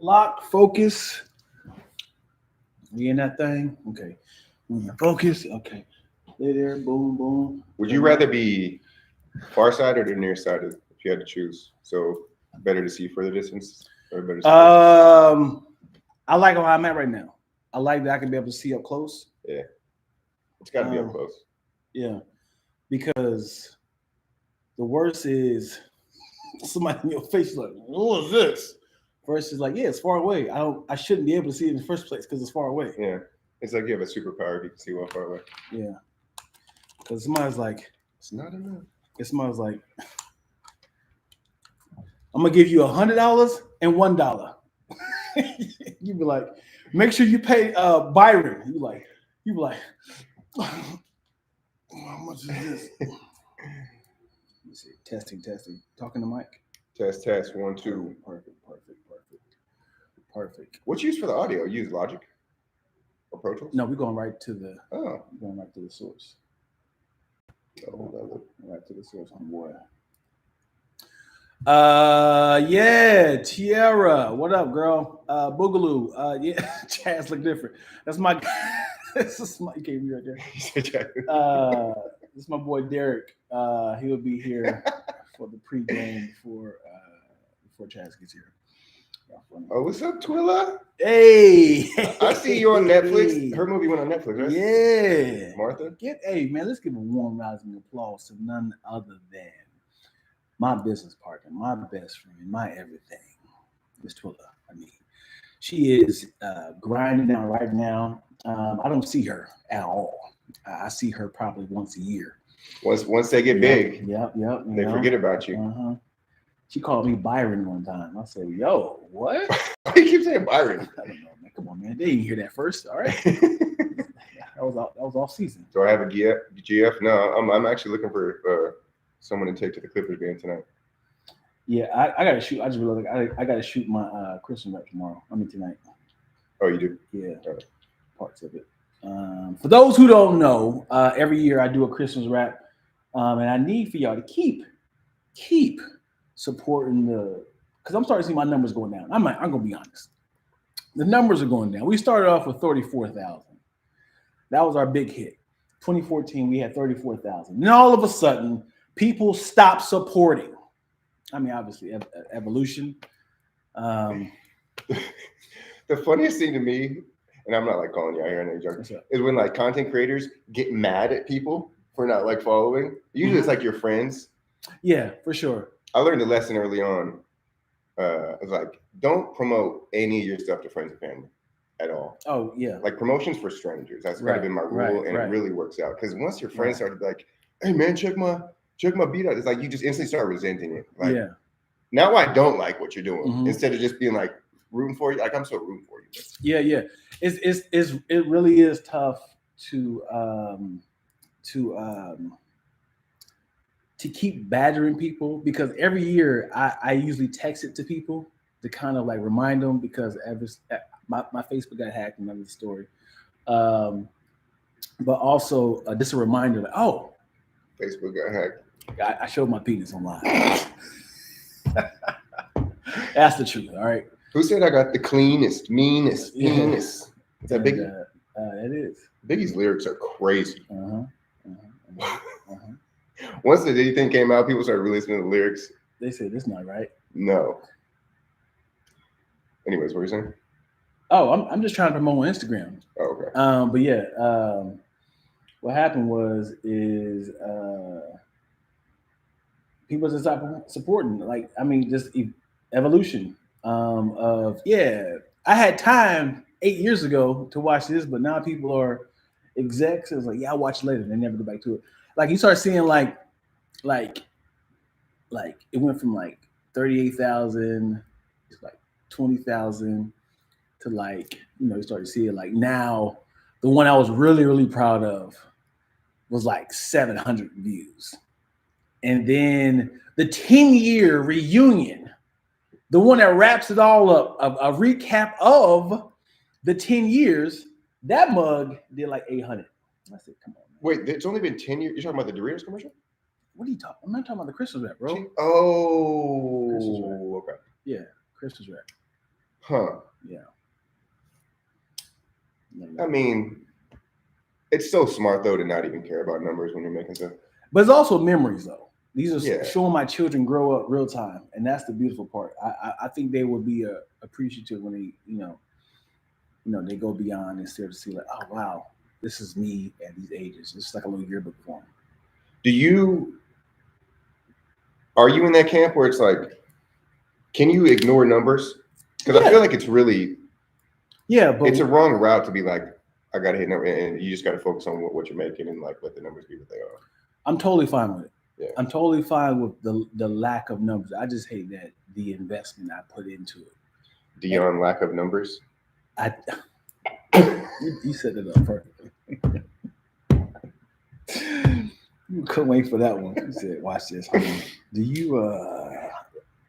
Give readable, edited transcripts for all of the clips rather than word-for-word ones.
Lock, focus. We in that thing? Okay. Focus. Okay. Lay there. Boom, boom. Would you rather be far sighted or nearsighted if you had to choose? So better to see further distance or better to see I like where I'm at right now. I like that I can be able to see up close. Yeah. It's got to be up close. Yeah. Because the worst is somebody in your face like, what is this? Versus like, yeah, it's far away. I shouldn't be able to see it in the first place because it's far away. Yeah. It's like you have a superpower if you can see well far away. Yeah. Because somebody's like, it's not enough. Somebody's like, I'm gonna give you $100 and $1. You be like, make sure you pay Byron. You be like, how much is this? Let me see. Testing. Talking to Mike. Test. 1, 2. Perfect. What's used for the audio? You use Logic or Pro Tools? No, we're going right to the. Oh, we're going right to the source. Right to the source, boy. Yeah, Tiara. What up, girl? Boogaloo. Yeah, Chaz look different. That's my. This is my. You can't be right there. This is my boy Derek. He'll be here for the pregame before Chaz gets here. Oh, what's up, Twilla? Hey, I see you on Netflix. Her movie went on Netflix, right? Yeah, Martha. Hey, man, let's give a warm rousing applause to none other than my business partner, my best friend, my everything, Miss Twilla. I mean, she is grinding out right now. I don't see her at all. I see her probably once a year. Once they get big, yep, they forget about you. Uh-huh. She called me Byron one time. I said, "Yo, what?" Why you keep saying Byron? I don't know, man. Come on, man. They didn't hear that first. All right. That was off season. Do I have a GF? No, I'm actually looking for someone to take to the Clippers game tonight. Yeah, I gotta shoot. I just realized I gotta shoot my Christmas rap tomorrow. Tonight. Oh, you do? Yeah, parts of it. For those who don't know, every year I do a Christmas rap, and I need for y'all to keep supporting because I'm starting to see my numbers going down. I'm gonna be honest. The numbers are going down. We started off with 34,000. That was our big hit. 2014, we had 34,000. And all of a sudden, people stopped supporting. I mean, obviously, evolution. The funniest thing to me, and I'm not like calling you out here and joking, is when like content creators get mad at people for not like following. Usually it's like your friends. Yeah, for sure. I learned a lesson early on. It's like, don't promote any of your stuff to friends and family at all. Oh, yeah. Like promotions for strangers. That's got to be my rule, and it really works out. Because once your friends start to be like, hey, man, check my beat out, it's like you just instantly start resenting it. Like, now I don't like what you're doing. Instead of just being like rooting for you. Like, I'm so rooting for you. Yeah. It really is tough to keep badgering people, because every year I usually text it to people to kind of like remind them, because my Facebook got hacked, another story. But also just a reminder that, oh, Facebook got hacked. I showed my penis online. That's the truth, all right? Who said I got the cleanest, meanest penis? Is that Biggie? It is. Biggie's lyrics are crazy. Once the Diddy thing came out, people started releasing the lyrics. They said, this not right. No. Anyways, what were you saying? Oh, I'm just trying to promote on Instagram. Oh, okay. But yeah, what happened is people just stopped supporting. Like, I mean, just evolution of, I had time 8 years ago to watch this, but now people are execs. It's like, I'll watch later. They never go back to it. Like, you start seeing like it went from like 38,000 to like 20,000 to like, you start to see it. Like, now the one I was really, really proud of was like 700 views. And then the 10-year reunion, the one that wraps it all up, a recap of the 10 years, that mug did like 800. I said, come on, man. Wait, it's only been 10 years? You're talking about the Doritos commercial? What are you talking? I'm not talking about the Christmas wrap, bro. Oh, Christmas wrap. Okay. Yeah, Christmas wrap. Huh. Yeah. I mean, it's so smart though to not even care about numbers when you're making stuff. But it's also memories though. These are showing my children grow up real time, and that's the beautiful part. I think they will be appreciative when they they go beyond and start to see like, oh wow, this is me at these ages. It's like a little yearbook for them. Are you in that camp where it's like, can you ignore numbers? Because I feel like it's really, but it's a wrong route to be like, I gotta hit number, and you just gotta focus on what you're making and like let the numbers be what they are. I'm totally fine with it. Yeah. I'm totally fine with the lack of numbers. I just hate that the investment I put into it. Dion, lack of numbers. You set it up perfectly. You couldn't wait for that one. You said, "Watch this. Do you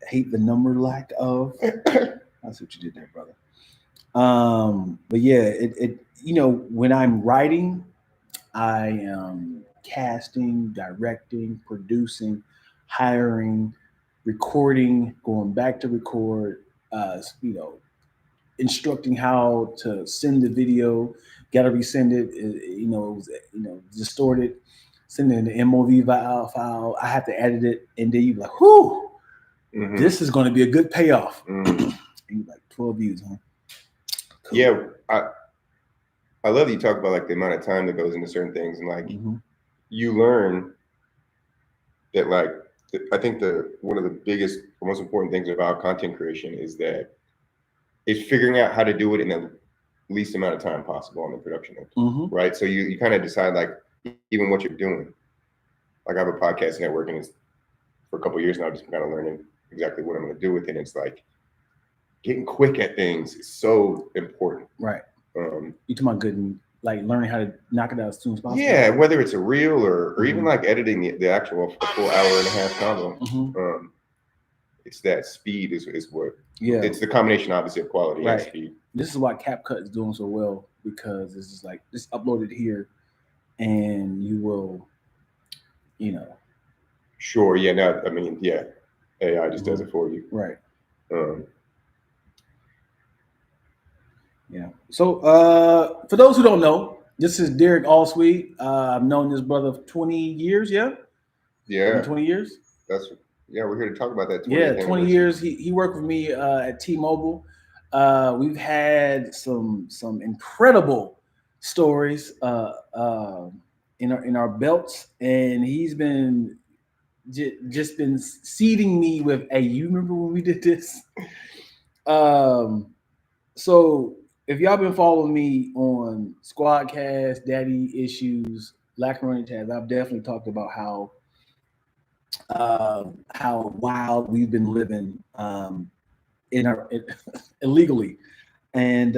hate the number lack of?" That's what you did there, brother. But yeah, it when I'm writing, I am casting, directing, producing, hiring, recording, going back to record, instructing how to send the video, gotta resend it, it was distorted, send it in the MOV file. I have to edit it, and then you're like, whoo, this is going to be a good payoff. And you're like 12 views, huh? Cool. Yeah, I love that you talk about like the amount of time that goes into certain things, and like you learn that like I think one of the biggest, most important things about content creation is figuring out how to do it in the least amount of time possible on the production end, right? So you kind of decide like even what you're doing. Like I have a podcast network, and it's for a couple of years now, just kind of learning exactly what I'm going to do with it. And it's like getting quick at things is so important, right? You talking about good and like learning how to knock it out as soon as possible? Yeah, whether it's a reel or even like editing the actual full hour and a half combo. It's that speed is what. Yeah, it's the combination obviously of quality and speed. This is why CapCut is doing so well, because it's just like just upload it here, and you will, Sure. Yeah. No. I mean, yeah. AI just does it for you. Right. Yeah. So for those who don't know, this is Derek Allsweet. I've known this brother for 20 years. Yeah. 20 years. We're here to talk about that. 20 years. He worked with me at T-Mobile. We've had some incredible stories in our belts, and he's been just been seeding me with, hey, you remember when we did this? So if y'all been following me on Squadcast, Daddy Issues, Lackaroni and Chaz, I've definitely talked about how wild we've been living illegally, and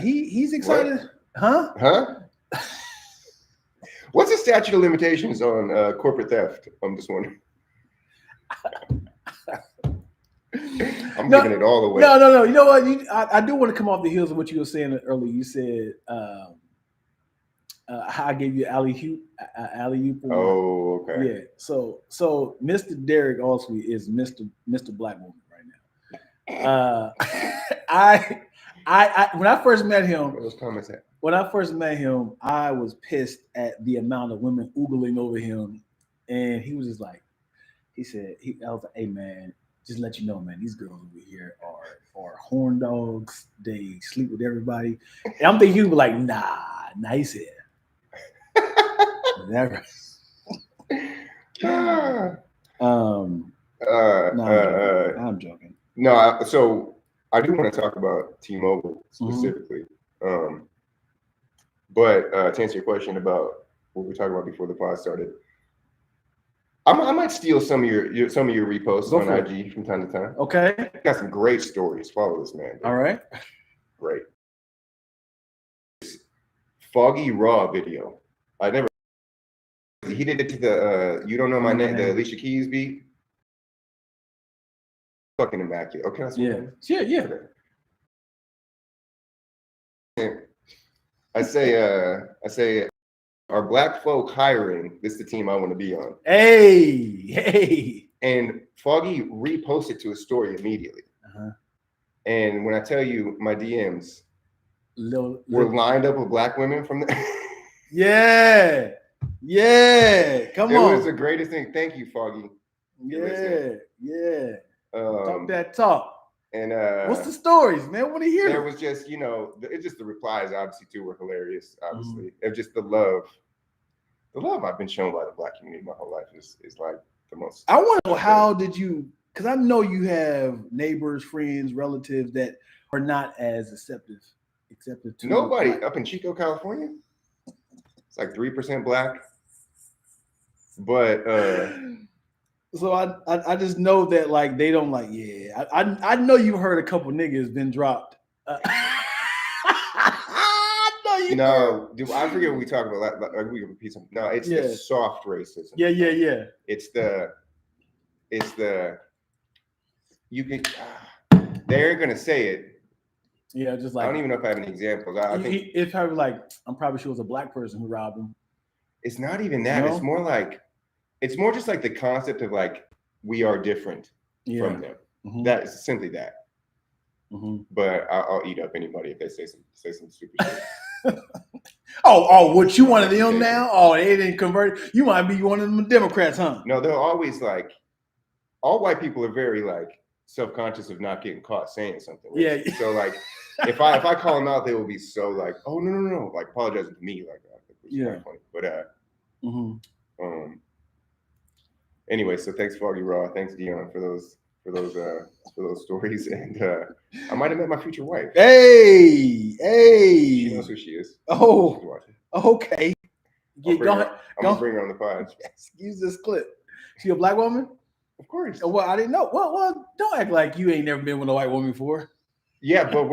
he's excited. What? Huh? What's the statute of limitations on corporate theft? I'm just wondering. I'm giving it all away. No. You know what? I do want to come off the heels of what you were saying earlier. You said how I gave you alley-oop. Oh, okay. Yeah. So Mr. Derek Allsweet is Mr. Black Woman right now. I when I first met him. What those comments at? When I first met him, I was pissed at the amount of women oogling over him, and he was just like, I was like, hey man, just let you know, man, these girls over here are horn dogs. They sleep with everybody. And I'm thinking he was like, nah, he said, never. I'm joking. No, so I do want to talk about T-Mobile specifically. But to answer your question about what we were talking about before the pod started, I might steal some of your reposts on IG from time to time. Okay. Got some great stories. Follow this man. All right. Great. Foggy Raw video. He did it to the You Don't Know My Name, the Alicia Keys beat. Fucking immaculate. Okay, that's yeah. I say, are black folk hiring? This is the team I want to be on. Hey. And Foggy reposted to his story immediately. And when I tell you my DMs were lined up with black women from the yeah. Come on. It was the greatest thing. Thank you, Foggy. Yeah. Talk that talk. And what's the stories, man? I want to hear. There was just, it's just the replies obviously too were hilarious. Obviously, and just the love I've been shown by the black community my whole life is like the most. I want to know, how did you? Because I know you have neighbors, friends, relatives that are not as accepted to nobody up in Chico, California. It's like 3% black, but so I just know that like they don't like. Yeah, I know you heard a couple niggas been dropped. No, dude, I forget what we talked about. Like, we can repeat something. No, it's the soft racism. Yeah. It's the you can. They're gonna say it. Yeah, just like I don't even know if I have any examples. I think it's probably like I'm probably sure it was a black person who robbed him. It's not even that. No? It's more just like the concept of like we are different from them. Mm-hmm. That is simply that. Mm-hmm. But I'll eat up anybody if they say some stupid shit. Oh, what, you one of them now? Oh, they didn't convert. You might be one of them Democrats, huh? No, they're always like, all white people are very like self-conscious of not getting caught saying something. Right? Yeah. So like, if I call them out, they will be so like, oh no, like apologizing to me, like I think it was kind of funny. But anyway, so thanks Foggy Raw, thanks Dion for those stories, and I might have met my future wife. Hey, she knows who she is. Oh, okay. I'm gonna bring her on the pod. Use this clip. She a black woman? Of course. Well, I didn't know. Well, don't act like you ain't never been with a white woman before. Yeah, but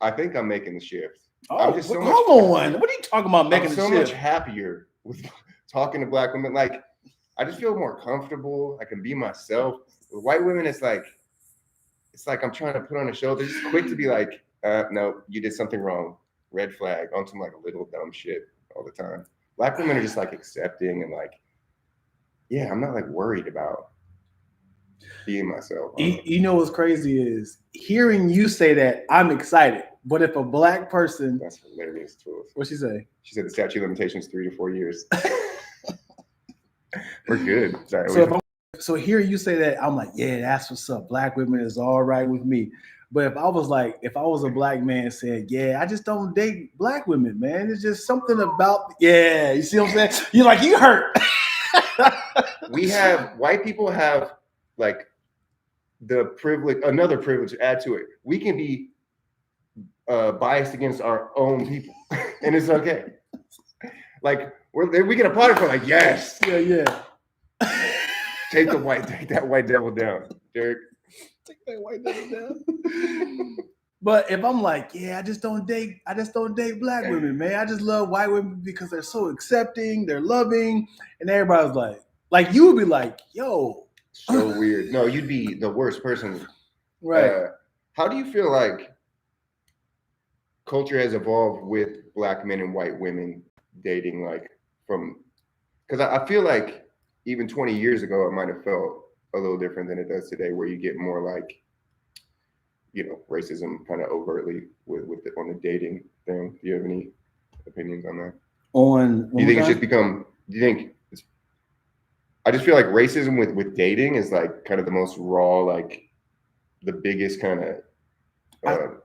I think I'm making the shift. I'm just hold on. What are you talking about making the shift? I'm so much happier with talking to black women. Like, I just feel more comfortable. I can be myself. With white women, it's like I'm trying to put on a show. They're just quick to be like, no, you did something wrong. Red flag on some like little dumb shit all the time. Black women are just like accepting and like, yeah, I'm not like worried about being myself. You know what's crazy is hearing you say that, I'm excited. But if a black person, that's hilarious too. What'd she say? She said the statute of limitations 3 to 4 years. We're good. Sorry. So hear you say that, I'm like, yeah, that's what's up. Black women is all right with me. But if I was a black man saying, yeah, I just don't date black women, man. It's just something about, yeah, you see what I'm saying? You're like, you hurt. White people have like another privilege to add to it. We can be biased against our own people, and it's okay. Like we can apply for like, yes. Yeah. Take that white devil down, Derek. Take that white devil down. But if I'm like, yeah, I just don't date black women, man. I just love white women because they're so accepting, they're loving, and everybody's like you would be like, yo. So weird. No, you'd be the worst person. Right. How do you feel like culture has evolved with black men and white women dating, like because I feel like even 20 years ago, it might have felt a little different than it does today, where you get more like, racism kind of overtly on the dating thing. Do you have any opinions on that? Do you think it's just become? Do you think? I just feel like racism with dating is like kind of the most raw, like the biggest kind of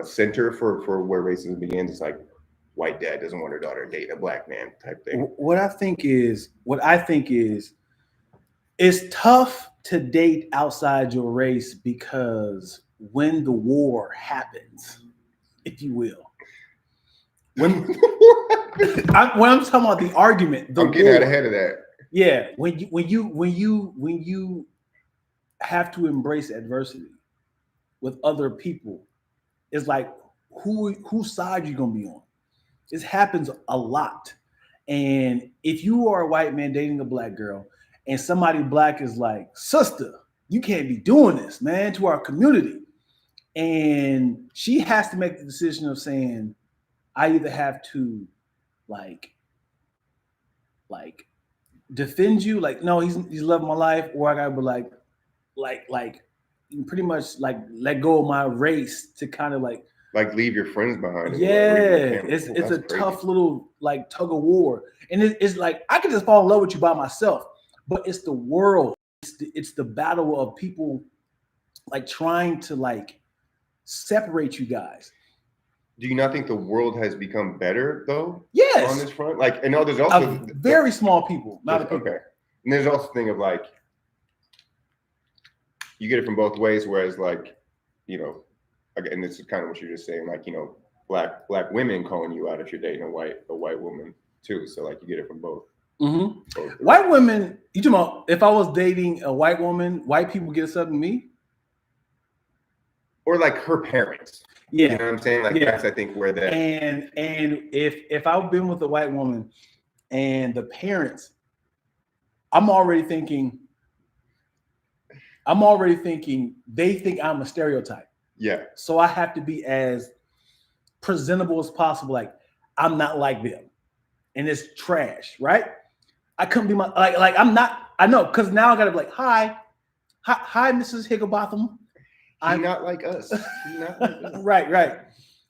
center for where racism begins. It's like white dad doesn't want her daughter to date a black man type thing. What I think is it's tough to date outside your race because when the war happens, if you will, when I'm talking about the argument, I'm getting out ahead of that. Yeah, when you have to embrace adversity with other people, it's like whose side you gonna be on. This happens a lot, and if you are a white man dating a black girl, and somebody black is like, sister, you can't be doing this, man, to our community, and she has to make the decision of saying, I either have to like defend you, like, no, he's loving my life, or I gotta be like, pretty much like let go of my race to kind of like leave your friends behind. Yeah, it's a crazy. Tough little like tug of war, and it's like I could just fall in love with you by myself, but it's the world. It's the battle of people like trying to like separate you guys. Do you not think the world has become better though? Yes. On this front, like, and there's also very small people, not a people. Okay, and there's also the thing of like you get it from both ways. Whereas, like, you know, again, this is kind of what you're just saying, like, you know, black women calling you out if you're dating a white woman too. So like you get it from both. Mm-hmm. Both white women. You talking about if I was dating a white woman, white people get something to me, or like her parents. Yeah, you know what I'm saying. Like that's I think where that and if I've been with a white woman and the parents, I'm already thinking they think I'm a stereotype. Yeah. So I have to be as presentable as possible. Like I'm not like them, and it's trash, right? I couldn't be like I'm not. I know because now I gotta be like hi, Mrs. Higginbotham. I'm not like us. Not like us. Right.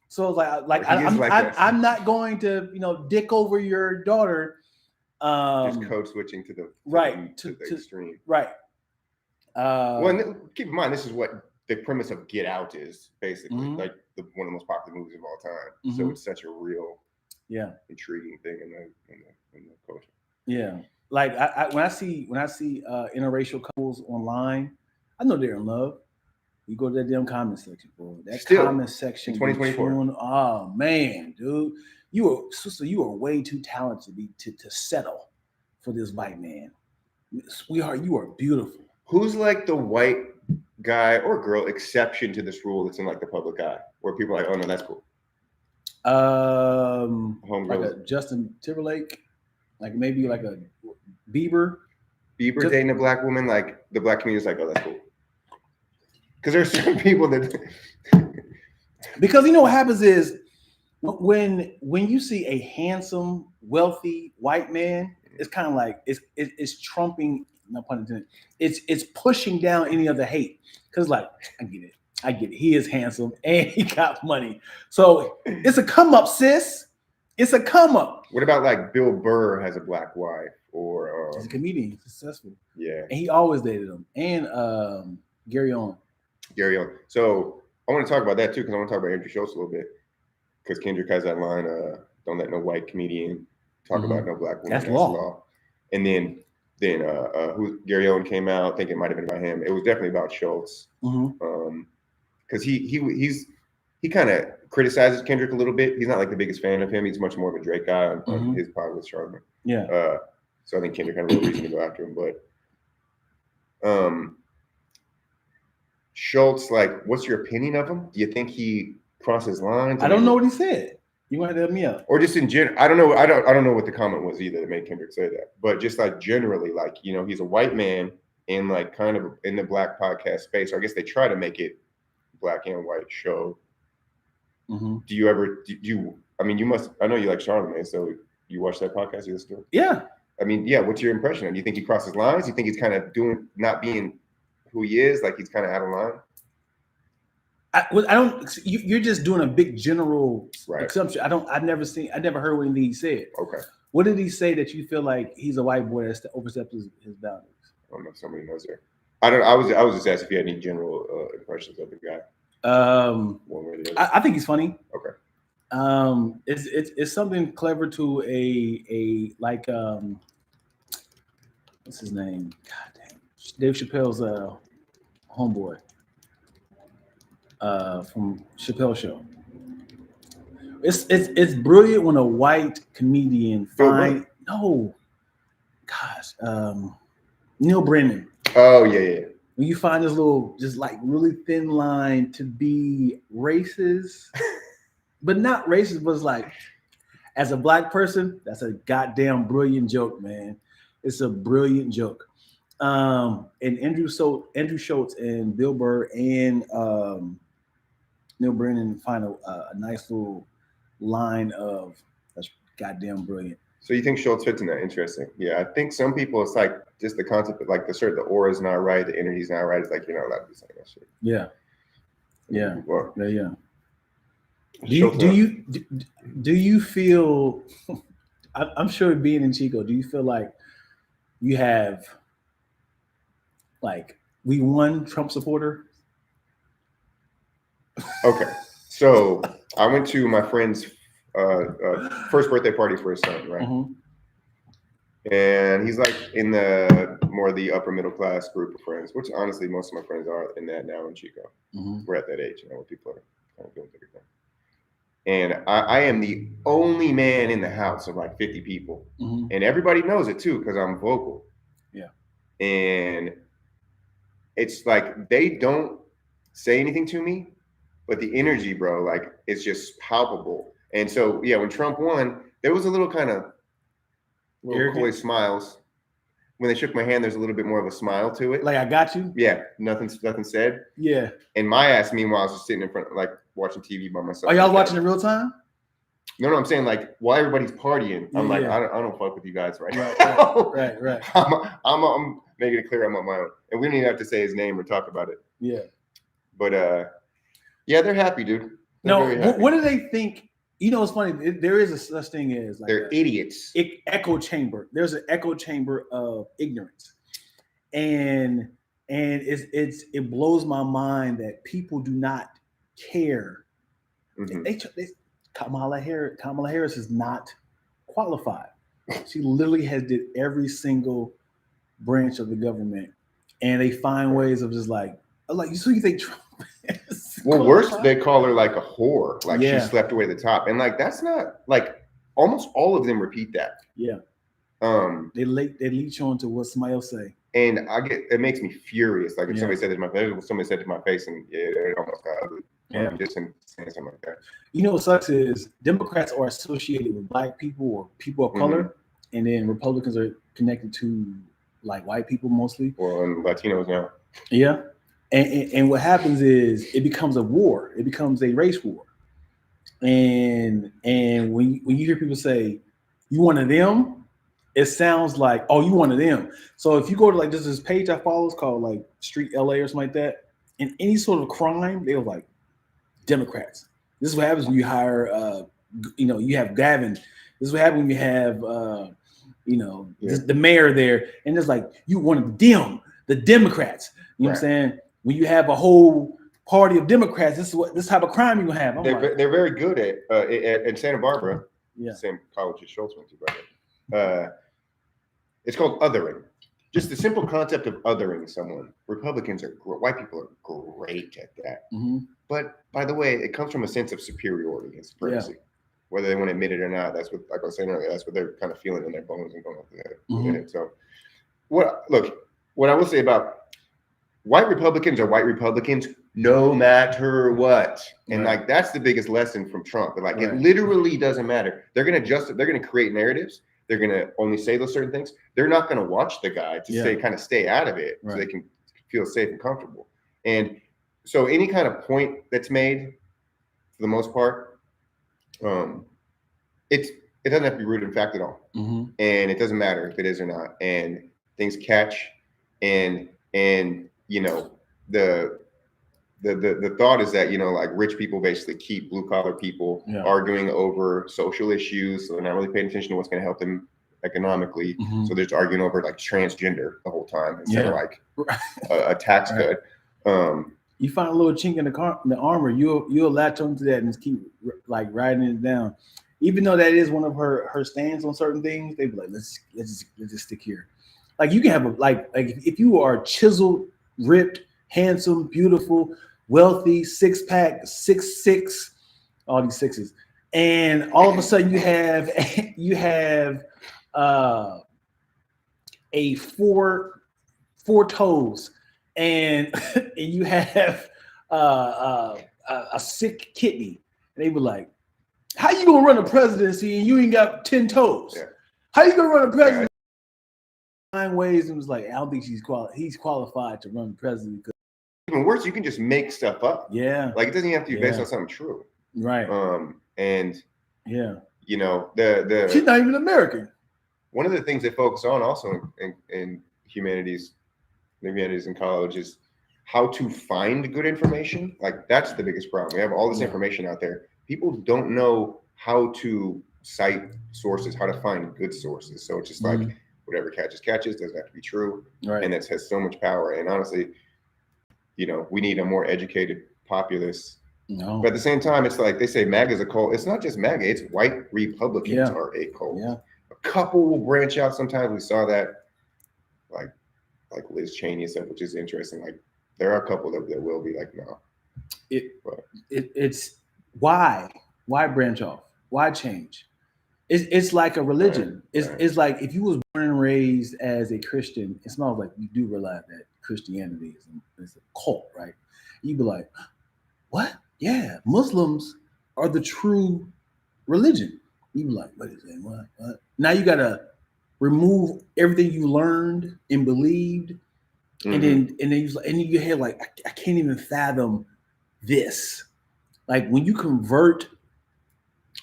So I'm not going to dick over your daughter. Just code switching to the extreme. Right. Well, keep in mind this is what the premise of Get Out is basically, like one of the most popular movies of all time. So it's such a real, intriguing thing in the culture. Yeah, like when I see interracial couples online, I know they're in love. You go to that damn comment section, bro. That comment section. 2024. Oh man, dude, you are way too talented to settle for this white man, sweetheart. You are beautiful. Who's like the white guy or girl exception to this rule that's in like the public eye, where people are like, oh no, that's cool. Like a Justin Timberlake, like maybe like a Bieber dating a black woman, like the black community is like, oh, that's cool. Because there's certain people that because you know what happens is when you see a handsome, wealthy white man, it's kind of like it's trumping, no pun intended. It's pushing down any other hate. Because like I get it. He is handsome and he got money. So it's a come up, sis. It's a come up. What about like Bill Burr has a black wife, or he's a comedian, he's successful. Yeah. And he always dated him. And Gary On. So I want to talk about that too, because I want to talk about Andrew Schultz a little bit. Because Kendrick has that line, don't let no white comedian talk about no black woman. That's law. And then Gary Owen came out, I think it might have been about him. It was definitely about Schultz. Because he kind of criticizes Kendrick a little bit. He's not like the biggest fan of him. He's much more of a Drake guy on his pod with Charlamagne. Yeah. So I think Kendrick had a little reason to go after him. But Schultz, like, what's your opinion of him? Do you think he crosses lines? I don't know what he said. You want to help me out? Or just in general, I don't know. I don't know what the comment was either that made Kendrick say that. But just like generally, like, you know, he's a white man in like kind of in the black podcast space. Or I guess they try to make it black and white show. Do you ever I mean, you must. I know you like Charlamagne, so you watch that podcast? You listen to it? Yeah. I mean, yeah. What's your impression? Do you think he crosses lines? Do you think he's kind of not being who he is, like he's kind of out of line? I don't. You're just doing a big general assumption. I've never heard anything he said. Okay. What did he say that you feel like he's a white boy that oversteps his boundaries? I don't know if somebody knows there. I was just asking if you had any general impressions of the guy. One way or the other. I think he's funny. Okay. It's something clever to a like what's his name? God damn, Dave Chappelle's homeboy from Chappelle Show. It's brilliant when a white comedian Neil Brennan. Oh yeah. When you find this little just like really thin line to be racist, but not racist, but it's like as a black person, that's a goddamn brilliant joke, man. It's a brilliant joke. And Andrew Schultz and Bill Burr and Neil Brennan find a nice little line of that's goddamn brilliant. So you think Schultz fits in that? Interesting. Yeah, I think some people, it's like just the concept of like the aura is not right, the energy's not right. It's like you're not allowed to be saying that shit. Yeah. Yeah. Yeah. Do you feel? I'm sure being in Chico, do you feel like you have like we won Trump supporter? Okay, so I went to my friend's first birthday party for his son, right? And he's like in the upper middle class group of friends, which honestly most of my friends are in that now in Chico. We're at that age, you know, where people are kind of doing everything. And I am the only man in the house of like 50 people, and everybody knows it too because I'm vocal. Yeah, and it's like they don't say anything to me, but the energy, bro, like it's just palpable. And so yeah, when Trump won, there was a little kind of little coy smiles. When they shook my hand, there's a little bit more of a smile to it. Like, I got you? Yeah, nothing said. Yeah. And my ass, meanwhile, I was just sitting in front, like watching TV by myself. Are y'all watching in real time? No, I'm saying like while everybody's partying, I'm like, I don't fuck with you guys right now. Right. I'm making it clear I'm on my own. And we don't even have to say his name or talk about it. Yeah. But yeah, they're happy, dude. What do they think? You know, it's funny. There is a such thing as like they're idiots. Echo chamber. There's an echo chamber of ignorance, and it blows my mind that people do not care. Kamala Harris is not qualified. She literally has did every single branch of the government, and they find ways of just like so you think Trump is well, worse, they call her like a whore, like she slept away the top, and like that's not like almost all of them repeat that. Yeah, they leech on to what somebody else say, and it makes me furious. Like if somebody said it to my face, and it almost got ugly. Just saying something like that. You know what sucks is Democrats are associated with Black people or people of color, and then Republicans are connected to like white people mostly. Well, and Latinos now. Yeah. And what happens is it becomes a war. It becomes a race war. And when you hear people say, you one of them, it sounds like, oh, you one of them. So if you go to like this page I follow, it's called like Street LA or something like that. In any sort of crime, they were like, Democrats. This is what happens when you hire, you have Gavin. This is what happens when you have, the mayor there. And it's like, you one of them, the Democrats. You know what I'm saying? When you have a whole party of Democrats, this type of crime you're gonna have. They're very good at Santa Barbara. Yeah, same college as Schultz went to, by it's called othering. Just the simple concept of othering someone. White people are great at that. But by the way, it comes from a sense of superiority and supremacy. Whether they want to admit it or not, that's what, like I was saying earlier, that's what they're kind of feeling in their bones and going up with it. So, what I will say about white Republicans are white Republicans no matter what. And like that's the biggest lesson from Trump. But like it literally doesn't matter. They're gonna adjust it, they're gonna create narratives. They're gonna only say those certain things. They're not gonna watch the guy to stay out of it so they can feel safe and comfortable. And so any kind of point that's made, for the most part, it doesn't have to be rooted in fact at all. And it doesn't matter if it is or not. And things catch and you know, the thought is that, you know, like rich people basically keep blue collar people arguing over social issues. So they're not really paying attention to what's going to help them economically. So they're just arguing over like transgender the whole time instead of like a tax cut. You find a little chink in the armor, you'll latch onto that and just keep like riding it down. Even though that is one of her stands on certain things, they be like, let's just stick here. Like you can have like if you are chiseled, ripped, handsome, beautiful, wealthy, 6-pack, 6'6", all these sixes, and all of a sudden you have a four toes, and you have a sick kidney, and they were like, "How you gonna run a presidency and you ain't got 10 toes? How you gonna run a presidency?" Find ways and was like, I don't think he's qualified to run the presidency. Even worse, you can just make stuff up. Yeah. Like it doesn't even have to be based on something true. Right. And you know, the she's not even American. one of the things they focus on also in humanities in college is how to find good information. Like that's the biggest problem. We have all this information out there. People don't know how to cite sources, how to find good sources. So it's just like whatever catches, doesn't have to be true. Right. And that has so much power. And honestly, you know, we need a more educated populace. No. But at the same time, it's like they say MAGA is a cult. It's not just MAGA, it's white Republicans are a cult. Yeah. A couple will branch out sometimes. We saw that like Liz Cheney and stuff, which is interesting. Like there are a couple that will be like, no. It's why branch off? Why change? It's like a religion. It's like if you was born and raised as a Christian, it's not like you do realize that Christianity is a cult, right? You'd be like, what? Yeah, Muslims are the true religion. You'd be like, wait a second, what? Now you gotta remove everything you learned and believed, and then you hear like, I can't even fathom this. Like when you convert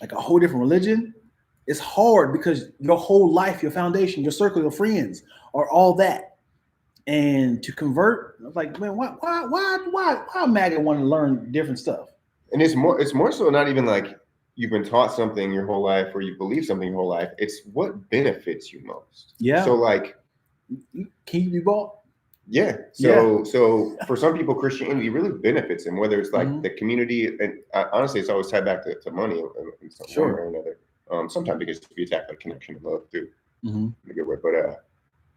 like a whole different religion, it's hard because your whole life, your foundation, your circle of friends are all that. And to convert, I was like, man, why MAGA want to learn different stuff? And it's more so not even like you've been taught something your whole life or you believe something your whole life. It's what benefits you most. Yeah. So like, can you be bought? Yeah. So for some people, Christianity really benefits them, whether it's like the community, and honestly, it's always tied back to money in some way or another. Sometimes it gets to be attacked like connection and love too, in a good way. But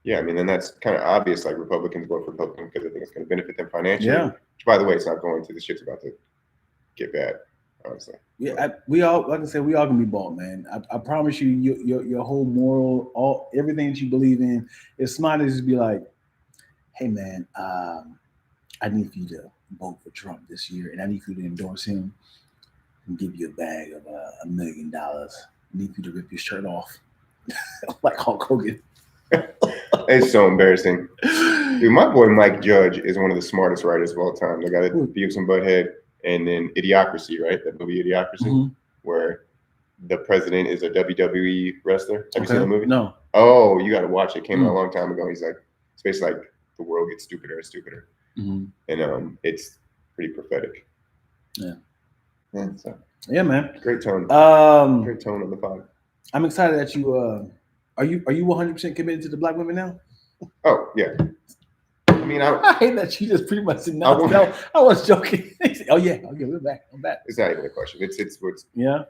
yeah, I mean, then that's kind of obvious. Like Republicans vote for Republicans because they think it's going to benefit them financially. Yeah. Which, by the way, it's not going to. The shit's about to get bad. Honestly. Yeah, we all, like I said, we all can be bought, man. I promise you, your whole moral, everything that you believe in, it's smart to just be like, hey man, I need for you to vote for Trump this year, and I need for you to endorse him and give you a bag of $1 million. I need for you to rip your shirt off, like Hulk Hogan. It's so embarrassing, dude. My boy Mike Judge is one of the smartest writers of all time. They got Beavis and Butthead, and then Idiocracy, right? That movie Idiocracy, where the president is a WWE wrestler. Have you seen the movie? No. Oh, you got to watch it. It came out a long time ago. He's like, it's basically like the world gets stupider and stupider, and it's pretty prophetic. Yeah. So. Yeah, man. Great tone. Great tone on the pod. I'm excited that you are you 100% committed to the black women now? Oh yeah. I mean, I hate that you just pretty much announced that. I was joking. Oh yeah, we're back. I'm back. It's not even a question. It's yeah.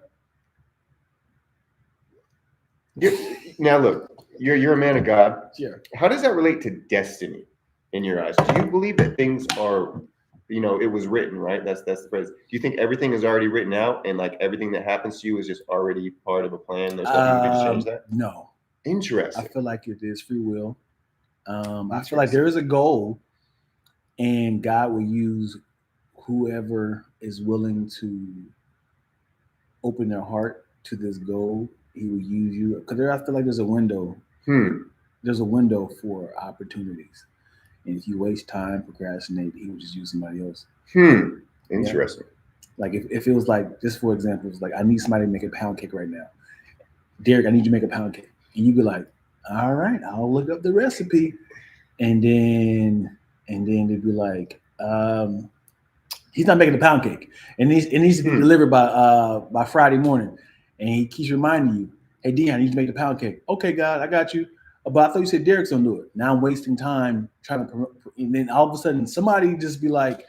Now look, you're a man of God. Sure. How does that relate to destiny in your eyes? Do you believe that things are, it was written, right? That's the phrase. Do you think everything is already written out and like everything that happens to you is just already part of a plan? There's nothing you can just change that? No. Interesting. I feel like it is free will. I feel like there is a goal, and God will use whoever is willing to open their heart to this goal. He will use you because I feel like there's a window. There's a window for opportunities, and if you waste time, procrastinate, he will just use somebody else. Interesting. Yeah? Like if it was like, just for example, it's like I need somebody to make a pound cake right now. Derek, I need you to make a pound cake, and you'd be like, all right, I'll look up the recipe. And then they'd be like, he's not making the pound cake. And it needs to be delivered by Friday morning. And he keeps reminding you, hey, Dion, I need to make the pound cake. Okay, God, I got you. But I thought you said Derek's gonna do it. Now I'm wasting time trying to promote. And then all of a sudden somebody just be like,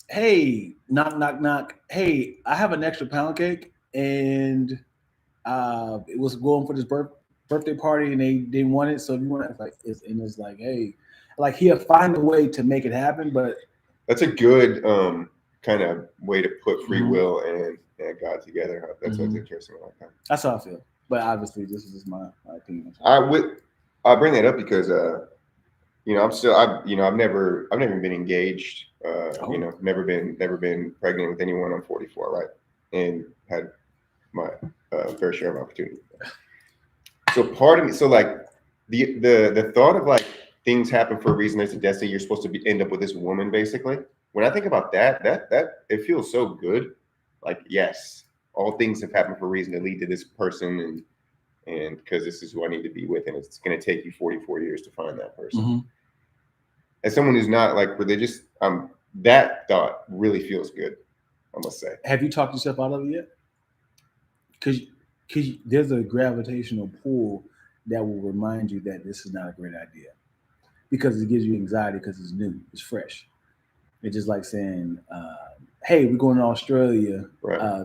hey, knock. Hey, I have an extra pound cake. And it was going for this birthday party and they didn't want it, so if you want it, it's like, hey, like he'll find a way to make it happen. But that's a good kind of way to put free will and God together. That's what's interesting. Like that. That's how I feel. But obviously, this is just my opinion. I bring that up because I've never been engaged. Never been pregnant with anyone. I'm 44, right, and had my fair share of opportunity. So part of me, so like the thought of like things happen for a reason, there's a destiny, you're supposed to end up with this woman, basically. When I think about that it feels so good. Like, yes, all things have happened for a reason to lead to this person, and because this is who I need to be with, and it's going to take you 44 years to find that person. Mm-hmm. As someone who's not like religious, that thought really feels good, I must say. Have you talked yourself out of it yet? Because there's a gravitational pull that will remind you that this is not a great idea, because it gives you anxiety because it's new, it's fresh. It's just like saying, hey, we're going to Australia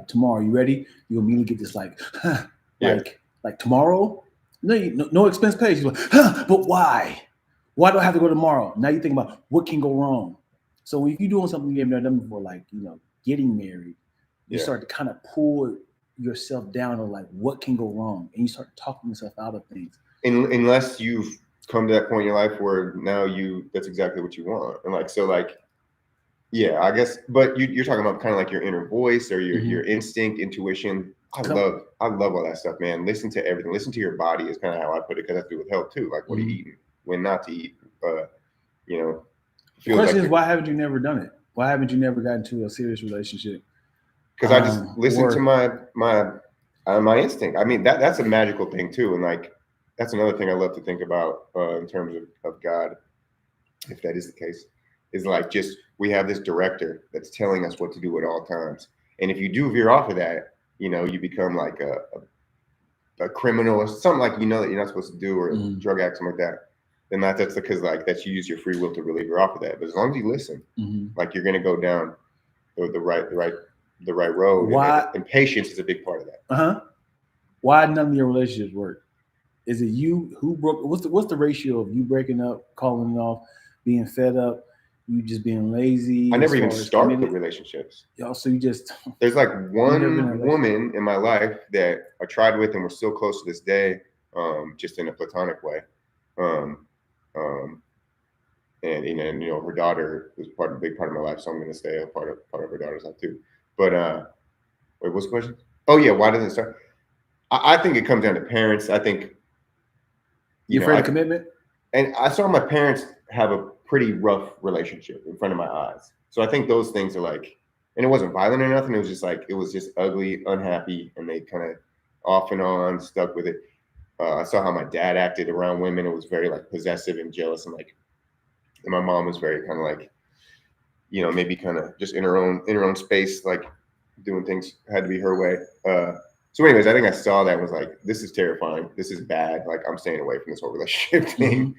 tomorrow. You ready? You immediately get this like tomorrow? No expense paid. You're like, but why? Why do I have to go tomorrow? Now you think about what can go wrong. So if you're doing something you haven't done before, like, getting married, you start to kind of pull yourself down to like what can go wrong, and you start talking yourself out of things. Unless you've come to that point in your life where now that's exactly what you want, and like so like. Yeah, I guess, but you're talking about kind of like your inner voice or your instinct, intuition. I love all that stuff, man. Listen to everything. Listen to your body is kind of how I put it, because that's to do with health too. Like, what are you eating? When not to eat? The question is, why haven't you never done it? Why haven't you never gotten into a serious relationship? Because I just listen to my instinct. I mean, that's a magical thing too, and like that's another thing I love to think about in terms of God, if that is the case. Is like just we have this director that's telling us what to do at all times, and if you do veer off of that, you become like a criminal or something like that you're not supposed to do, or a drug addict, something like that. Then that's because like that you use your free will to really veer off of that. But as long as you listen, like you're gonna go down the right road. Why? And patience is a big part of that. Why none of your relationships work? Is it you who broke? What's the ratio of you breaking up, calling it off, being fed up? You just being lazy. I never even start the relationships. So you just there's like one woman in my life that I tried with, and we're still close to this day, just in a platonic way. And her daughter was a big part of my life, so I'm going to stay a part of her daughter's life too. But wait, what's the question? Oh yeah, why doesn't it start? I think it comes down to parents. I think you're afraid of commitment, and I saw my parents have a pretty rough relationship in front of my eyes. So I think those things are like, and it wasn't violent or nothing. It was just ugly, unhappy, and they kind of off and on stuck with it. I saw how my dad acted around women. It was very like possessive and jealous, and my mom was very kind of like, maybe kind of just in her own space, like doing things had to be her way. So anyways, I think I saw that and was like, this is terrifying. This is bad. Like, I'm staying away from this whole relationship thing,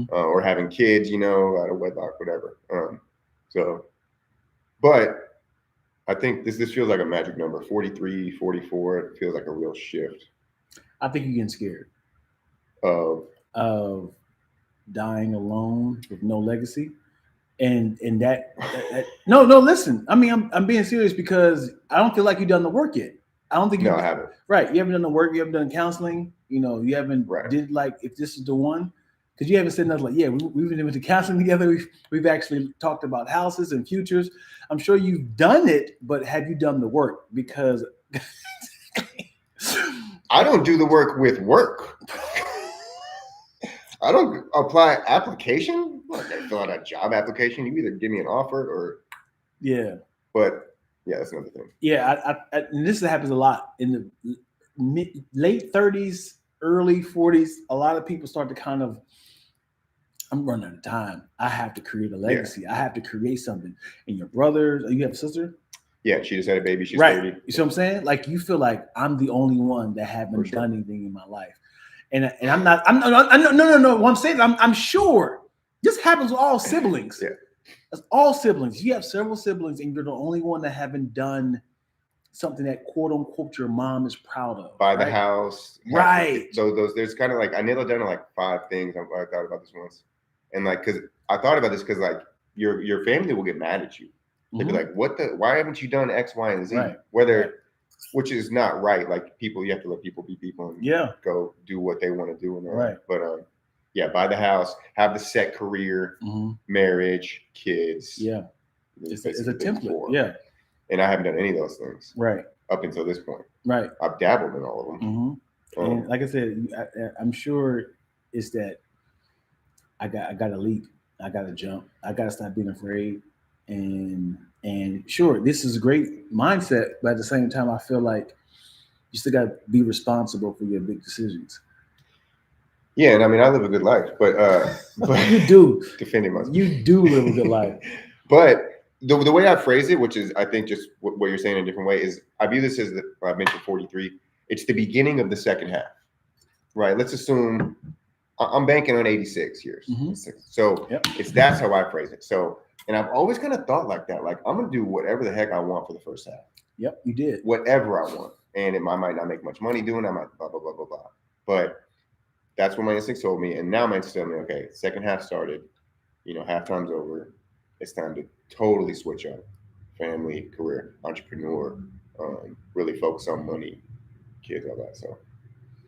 or having kids, out of wedlock, whatever. But I think this feels like a magic number, 43, 44. It feels like a real shift. I think you're getting scared of dying alone with no legacy. And that no, listen. I mean, I'm being serious, because I don't feel like you've done the work yet. I don't think I haven't. Right. You haven't done the work. You haven't done counseling. You haven't did like, if this is the one, because you haven't said nothing like, yeah, we've been into counseling together. We've actually talked about houses and futures. I'm sure you've done it, but have you done the work? Because I don't do the work with work. I don't apply application. I fill out a job application. You either give me an offer or But yeah, that's another thing. Yeah, and this happens a lot in the late 30s, early 40s. A lot of people start to kind of, I'm running out of time. I have to create a legacy. I have to create something. And your brothers, you have a sister? Yeah, she just had a baby. She's 30. You see what I'm saying? Like, you feel like I'm the only one that haven't done anything in my life. And I'm not. No. What I'm saying, I'm sure this happens with all siblings. Yeah, that's all siblings. You have several siblings, and you're the only one that haven't done something that quote unquote your mom is proud of. Buy the house, right? So there's kind of like, I nailed it down to like 5 things. I thought about this once, and like, because I thought about this because like your family will get mad at you. They'd be like, why haven't you done X, Y, and Z? Right. Which is not right. Like, people, you have to let people be people and go do what they want to do in their life. But buy the house, have the set career, marriage, kids. Yeah, it's a template. And I haven't done any of those things up until this point. I've dabbled in all of them. And like I said, I'm sure it's that I got to leap, I got to jump, I got to stop being afraid. And sure, this is a great mindset, but at the same time, I feel like you still got to be responsible for your big decisions. Yeah, and I mean, I live a good life, but you do defending myself. You do live a good life. But the way I phrase it, which is I think just what you're saying in a different way, is I view this as I mentioned 43. It's the beginning of the second half, right? Let's assume I'm banking on 86 years. Mm-hmm. So that's how I phrase it. So, and I've always kind of thought like that. Like, I'm going to do whatever the heck I want for the first half. Yep, you did. Whatever I want. And I might not make much money doing it. I might blah, blah, blah, blah, blah. But that's what my instincts told me. And now my instincts tell me, okay, second half started. Halftime's over. It's time to totally switch up. Family, career, entrepreneur, really focus on money, kids, all that. So,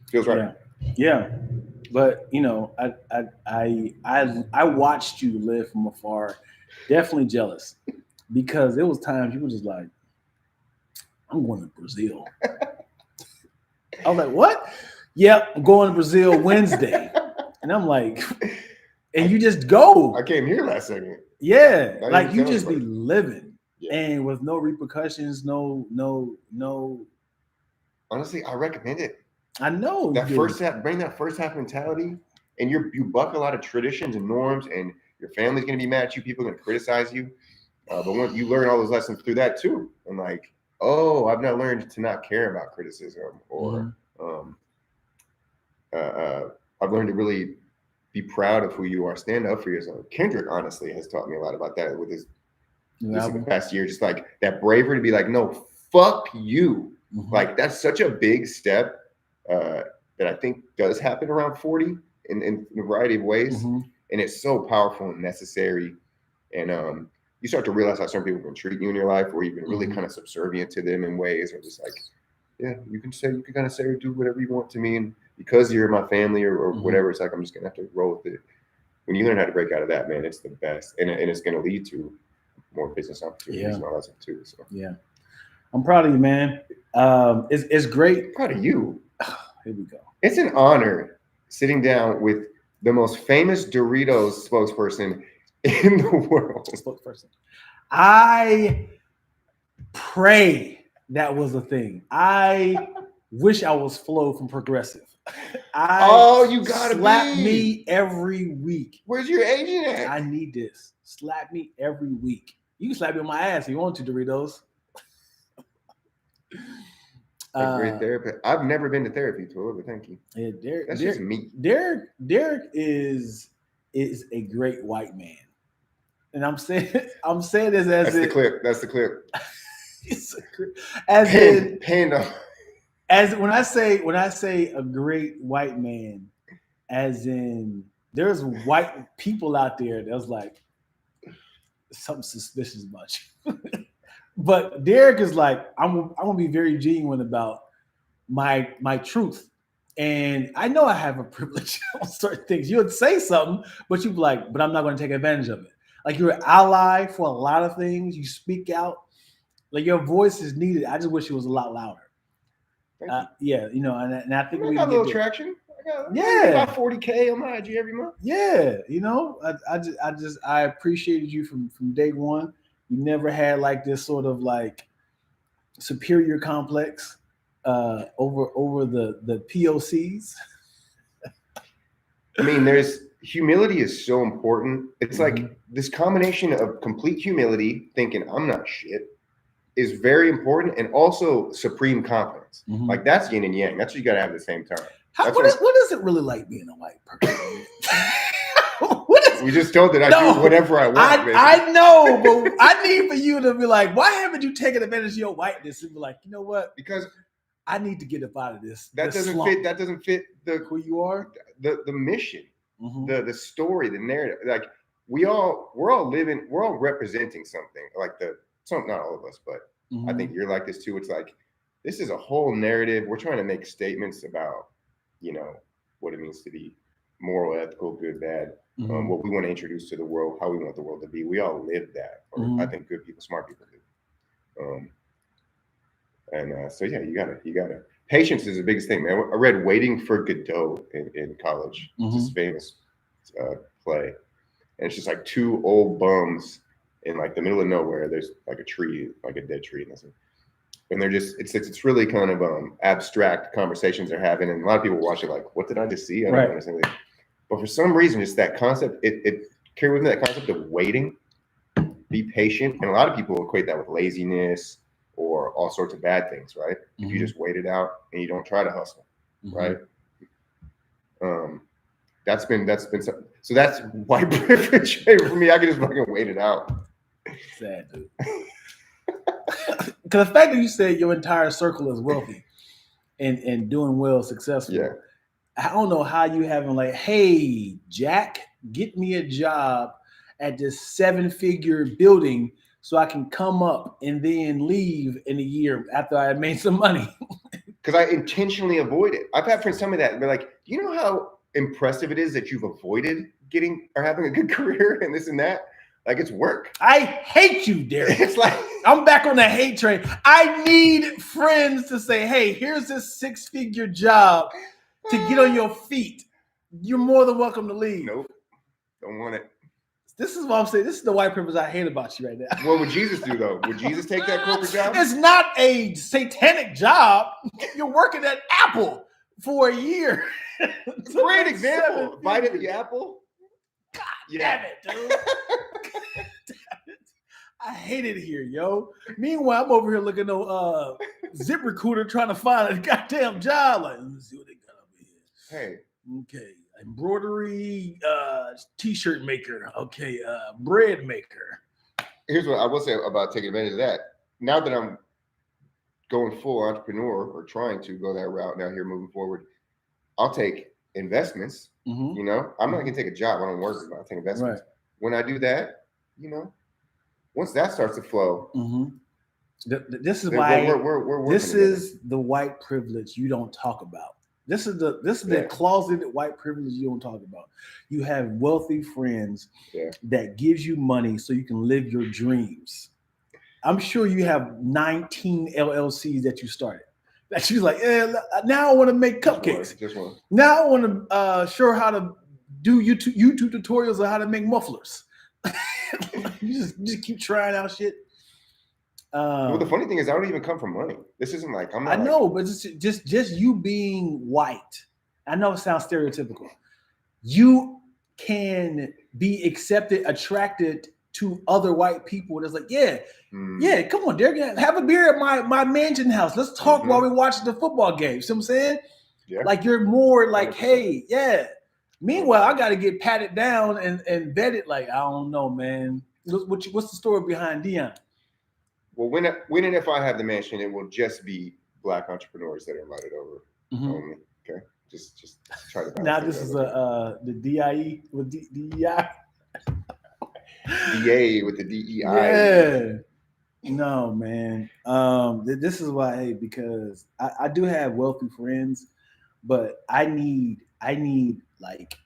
feels right. Yeah. But I watched you live from afar. Definitely jealous, because there was times you were just like, I'm going to Brazil. I was like, what? Yep, I'm going to Brazil Wednesday. And I'm like, and you just go. I came here last second. Yeah, like you just be living, and with no repercussions, no. Honestly, I recommend it. I know that first half. Bring that first half mentality, and you buck a lot of traditions and norms, and your family's gonna be mad at you. People are gonna criticize you, but when you learn all those lessons through that too, and like, oh, I've not learned to not care about criticism, or I've learned to really be proud of who you are, stand up for yourself. Kendrick honestly has taught me a lot about that with his in the past year, just like that bravery to be like, no, fuck you. Like, that's such a big step that I think does happen around 40 in a variety of ways. And it's so powerful and necessary. And you start to realize how certain people can treat you in your life, or you've been really kind of subservient to them in ways, or just like, yeah, you can kind of say or do whatever you want to me, and because you're my family or whatever, it's like, I'm just gonna have to roll with it. When you learn how to break out of that, man, it's the best, and it's gonna lead to more business opportunities and all that stuff too. So I'm proud of you, man. It's great. I'm proud of you. Here we go. It's an honor sitting down with the most famous Doritos spokesperson in the world. Spokesperson. I pray that was a thing. I wish I was Flo from Progressive. You gotta slap me every week. Where's your agent at? I need this. Slap me every week. You can slap me on my ass if you want to, Doritos. Great therapy. I've never been to therapy, Tour, but thank you. Yeah, That's just me. Derek is a great white man, and I'm saying this as that's the clip. That's the clip. As when I say a great white man, as in there's white people out there that's like something suspicious about you. But Derek is like, I'm gonna be very genuine about my truth. And I know I have a privilege on certain things. You would say something, but you'd be like, but I'm not going to take advantage of it. Like, you're an ally for a lot of things. You speak out. Like, your voice is needed. I just wish it was a lot louder. Yeah, and I think we got a little traction. I got about 40K on my IG every month. Yeah, I appreciated you from day one. You never had like this sort of like superior complex over the POCs. I mean, humility is so important. It's like this combination of complete humility, thinking I'm not shit, is very important, and also supreme confidence. Like, that's yin and yang. That's what you got to have at the same time. What is it really like being a white person? We just told that I do whatever I want. I know, but I need for you to be like, why haven't you taken advantage of your whiteness and be like, you know what? Because I need to get up out of this. That doesn't fit who you are, the mission, the story, the narrative. Like, we're all representing something. Like not all of us, but I think you're like this too. It's like, this is a whole narrative. We're trying to make statements about, what it means to be moral, ethical, good, bad, what we want to introduce to the world, how we want the world to be. We all live that. Or I think good people, smart people do. So yeah, you gotta. Patience is the biggest thing, man. I read Waiting for Godot in college. It's this famous play, and it's just like two old bums in like the middle of nowhere. There's like a tree, like a dead tree, and And they're just it's really kind of abstract conversations they're having, and a lot of people watch it like, what did I just see? I don't understand it. But for some reason, just that concept, it carried with me that concept of waiting, be patient, and a lot of people equate that with laziness or all sorts of bad things, right? If you just wait it out and you don't try to hustle, right? That's been so that's white privilege for me. I can just fucking wait it out. Sad, dude. Because the fact that you said your entire circle is wealthy and doing well, successful. Yeah. I don't know how you haven't like, hey, Jack, get me a job at this 7-figure building so I can come up and then leave in a year after I made some money. Because I intentionally avoid it. I've had friends tell me that. They're like, you know how impressive it is that you've avoided getting or having a good career and this and that? Like, it's work. I hate you, Derek. It's like, I'm back on the hate train. I need friends to say, hey, here's this 6-figure job to get on your feet. You're more than welcome to leave. Nope. Don't want it. This is what I'm saying. This is the white privilege I hate about you right now. What would Jesus do, though? Would Jesus take that corporate job? It's not a satanic job. You're working at Apple for a year. It's a great example. Bite at the apple. God damn it, dude. Damn it. I hate it here, yo. Meanwhile, I'm over here looking at ZipRecruiter trying to find a goddamn job. Like, let me see what they got over here. Hey. Okay. Embroidery t-shirt maker. Okay. Bread maker. Here's what I will say about taking advantage of that. Now that I'm going full entrepreneur or trying to go that route now here moving forward, I'll take investments. You know, I'm not gonna take a job. I don't work, but I'll take investments. Right. When I do that, you know, once that starts to flow, this is why we're this is the white privilege you don't talk about. This is the closeted white privilege you don't talk about. You have wealthy friends that gives you money so you can live your dreams. I'm sure you have 19 LLCs that you started. That she's like, now I want to make cupcakes. Just one. Now I want to show her how to do YouTube tutorials on how to make mufflers. you just keep trying out shit. Well, the funny thing is, I don't even come from money. This isn't like I'm not. I know, but it's just you being white. I know it sounds stereotypical. You can be accepted, attracted to other white people. That's like, yeah, come on, Derek, have a beer at my mansion house. Let's talk while we watch the football game. See what I'm saying? Yeah. Like you're more like, 100%. Hey, yeah. Meanwhile, I got to get patted down and vetted. Like, I don't know, man. What's the story behind Dion? Well, when and if I have the mansion, it will just be Black entrepreneurs that are invited over only. Okay, just try to. Now this is the DIE with DEI. DA with the DEI. Yeah. No, man. This is why, because I do have wealthy friends, but I need like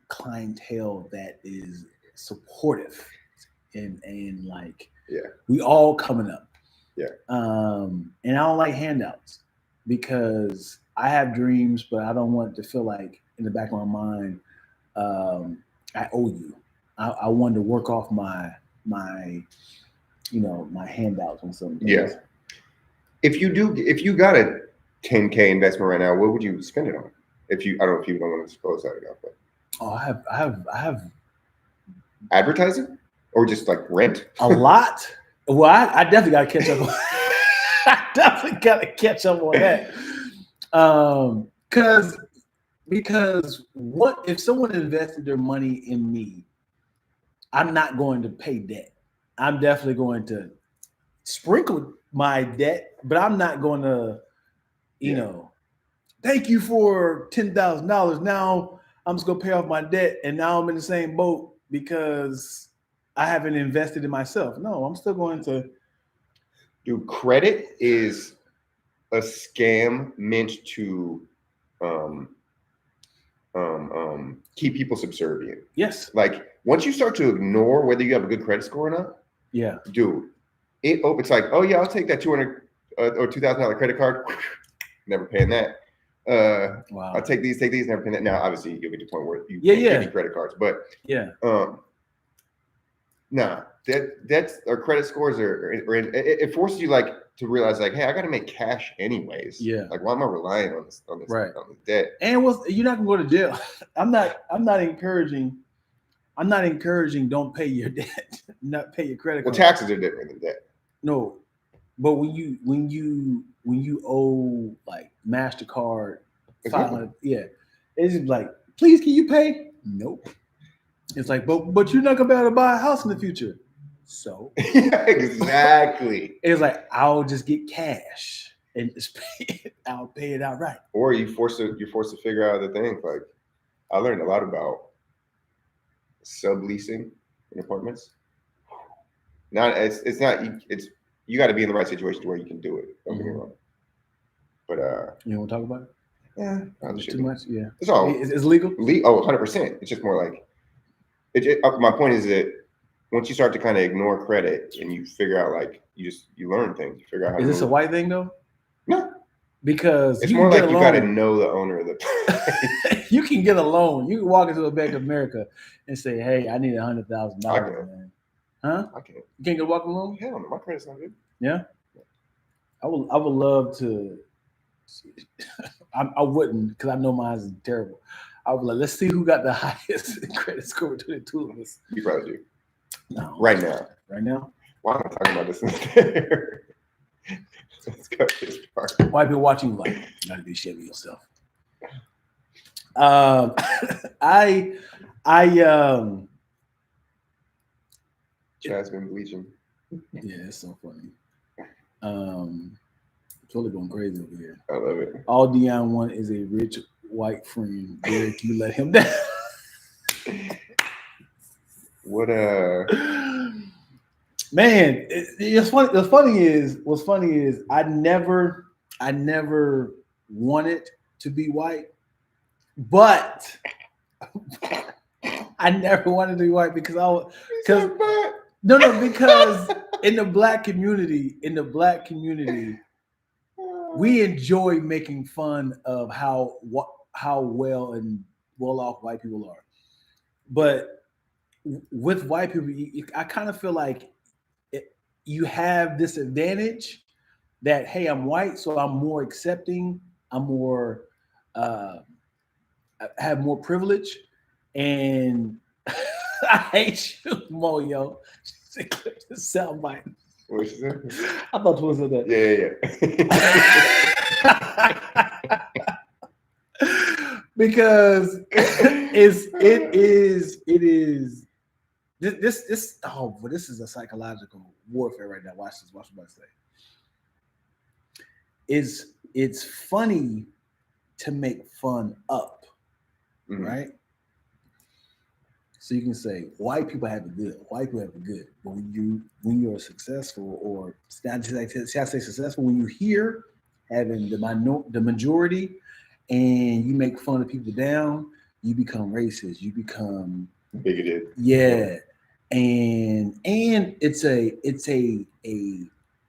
clientele that is supportive and like. Yeah, we all coming up. Yeah, and I don't like handouts because I have dreams, but I don't want to feel like in the back of my mind, I owe you. I wanted to work off my handouts on some things. Yeah. If you got a 10K investment right now, what would you spend it on? I don't know if you don't want to disclose that enough, but I have advertising. Or just like rent? A lot. Well, I definitely got to catch up. I definitely got to catch up on that. Because what if someone invested their money in me? I'm not going to pay debt. I'm definitely going to sprinkle my debt, but I'm not going to, thank you for $10,000. Now I'm just going to pay off my debt, and now I'm in the same boat because I haven't invested in myself. No, I'm still going to. Dude, credit is a scam meant to keep people subservient. Yes. Like once you start to ignore whether you have a good credit score or not. Yeah. Dude, it's like, oh yeah, I'll take that $200 or $2,000 credit card. Never paying that. Wow. I'll take these, never paying that. Now, obviously, you'll get to the point where you can't give me credit cards, but yeah. Nah, That's or credit scores it forces you like to realize like, hey, I got to make cash anyways. Yeah. Like, why am I relying on this right. on this debt? And you're not gonna go to jail. I'm not encouraging. Don't pay your debt. Not pay your credit card. Well, taxes are different than debt. No, but when you owe like MasterCard $500, yeah, it's just like, please, can you pay? Nope. It's like, but you're not gonna be able to buy a house in the future. So exactly. It's like, I'll just get cash and just pay it. I'll pay it outright. Or you're forced to figure out the thing. Like, I learned a lot about subleasing in apartments. It's you got to be in the right situation to where you can do it. Don't get me wrong. But you want to talk about it? Yeah, too much. Yeah, it's all it's legal. 100%. It's just more like my point is that once you start to kind of ignore credit and you figure out like you learn things, you figure out how. Is this a white thing though? No, because it's more like you got to know the owner of the. You can get a loan. You can walk into a Bank of America and say, "Hey, I need $100,000, man." Huh? I can't. You can't go walk a loan? Hell no, my credit's not good. Yeah. I would love to. I wouldn't, because I know mine is terrible. I would like, let's see who got the highest credit score between the two of us. You probably do. No. Right now. Right now? Why am I talking about this instead? Let's go to this part. White people watching you like, you gotta be ashamed of yourself. Chaz been bleaching. Yeah, it's so funny. It's really going crazy over here. I love it. All Dion want is a rich white friend. Derek, you let him down. What man, it's funny. What's funny is I never wanted to be white, but I never wanted to be white because because in the black community, we enjoy making fun of how well and well off white people are. But with white people, I kind of feel like you have this advantage that, hey, I'm white, so I'm more accepting. I'm more, I have more privilege, and I hate you, Moyo. Sound bite. What she said? I thought you said that. Yeah. Because it is this. Oh, but this is a psychological warfare right now. Watch this. Watch what I say. It's funny to make fun up, right? So you can say white people have it good. White people have it good. But when you're successful, or should I say successful, when you hear having the majority, and you make fun of people down, you become racist. You become bigoted. Yeah, and it's a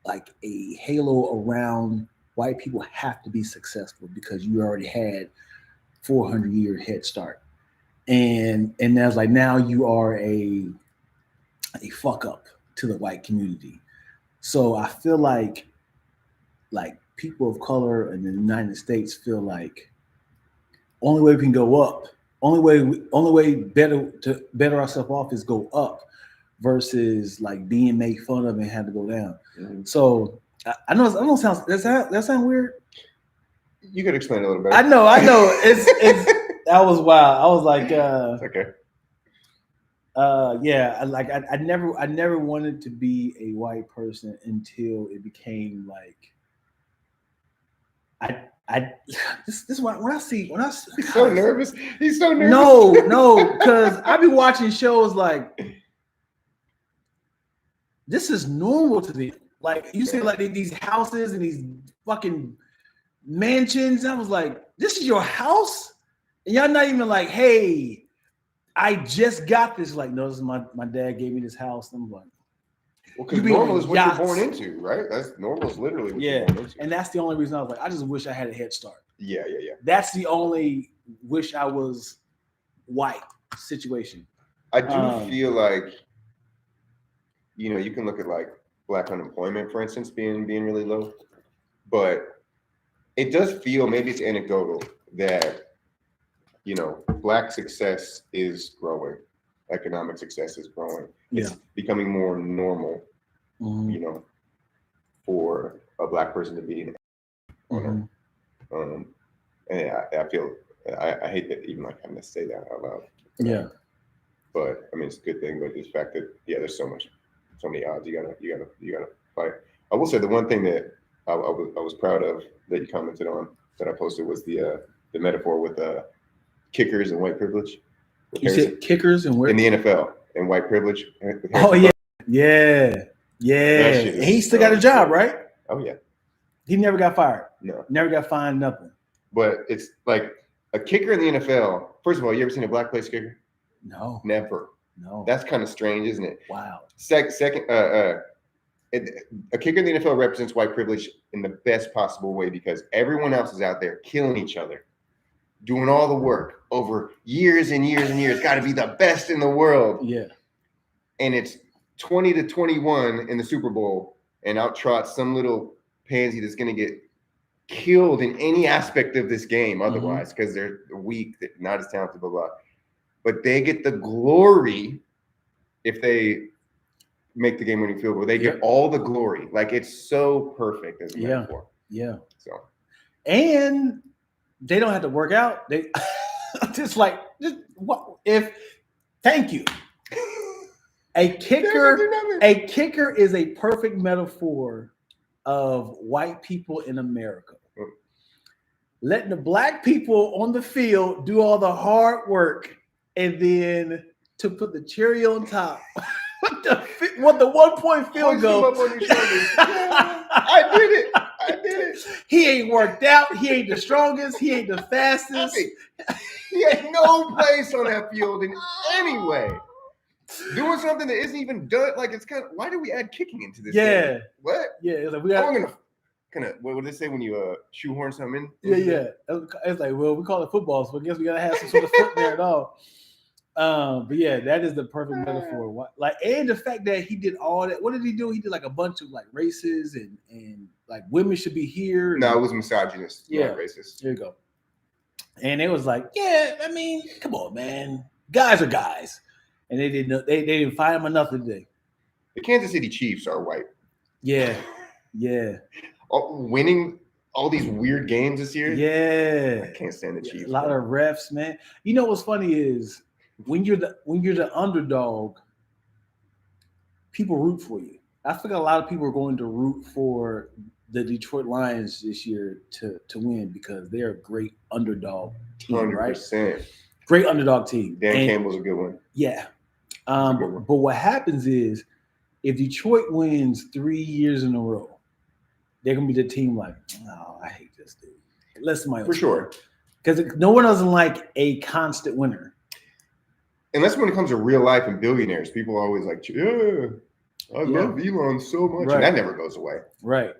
like a halo around white people have to be successful because you already had 400-year head start. And that's like, now you are a fuck up to the white community. So I feel like people of color in the United States feel like only way we can go up, only way to better ourselves off is go up versus like being made fun of and had to go down. So I know that sound weird. You could explain it a little bit. I know. It's that was wild. I was like, okay. Yeah, I never wanted to be a white person until it became like this is when I see He's so nervous. He's so nervous. No, because I be watching shows like this is normal to me. Like you see like these houses and these fucking mansions. I was like, this is your house? And y'all not even like, hey, I just got this. Like, no, this is my dad gave me this house. And I'm like, well, because normal is what you're born into, right? That's normal is literally what you're born into. And that's the only reason I was like, I just wish I had a head start. Yeah. That's the only wish I was white situation. I do feel like you know, you can look at like Black unemployment, for instance, being really low, but it does feel, maybe it's anecdotal, that, you know, Black success is growing, economic success is growing. It's becoming more normal, you know, for a Black person to be an owner. And I feel, I hate that even like having to say that out loud. But I mean, it's a good thing. But the fact that there's so many odds. You gotta fight. I will say the one thing that I was proud of that you commented on that I posted was the metaphor with kickers and white privilege. You said kickers and where? In the NFL and white privilege. Oh yeah. And he still got a job, right? Oh yeah. He never got fired. No. Never got fined, nothing. But it's like a kicker in the NFL. First of all, you ever seen a Black place kicker? No. Never. No. That's kind of strange, isn't it? Wow. Second, a kicker in the NFL represents white privilege in the best possible way because everyone else is out there killing each other, doing all the work over years and years and years. Got to be the best in the world. Yeah. And it's 20-21 in the Super Bowl, and out trots some little pansy that's going to get killed in any aspect of this game otherwise because they're weak, they're not as talented, blah, blah. But they get the glory if they make the game-winning field goal. They get all the glory. Like, it's so perfect as a metaphor. Yeah. So, and they don't have to work out. They thank you. A kicker is a perfect metaphor of white people in America. Letting the Black people on the field do all the hard work, and then to put the cherry on top, the 1-point field goal. Up on your shoulders. I did it. He ain't worked out. He ain't the strongest. He ain't the fastest. He has no place on that field in any way. Doing something that isn't even done. Like, it's kind of, why do we add kicking into this game? What? Yeah, it's like we got. What would they say when you shoehorn something in? Yeah. It's like, well, we call it football, so I guess we gotta have some sort of foot there at all. But yeah, that is the perfect metaphor. Like, and the fact that he did all that. What did he do? He did like a bunch of like races and like women should be here. No, it was misogynist. Yeah, not racist. There you go. And it was like, I mean, come on, man. Guys are guys, and they didn't find him enough today. The Kansas City Chiefs are white. Yeah. Winning all these weird games this year. Yeah, I can't stand the Chiefs. A lot of refs, man. You know what's funny is when you're the underdog, people root for you. I think a lot of people are going to root for the Detroit Lions this year to win because they're a great underdog team, 100%. Right? Great underdog team. Dan Campbell's a good one. Yeah. But what happens is if Detroit wins 3 years in a row, they're gonna be the team like, oh, I hate this dude. Listen, my for sure, because no one doesn't like a constant winner. Unless when it comes to real life and billionaires, people are always like, I love Elon so much, and that never goes away. Right.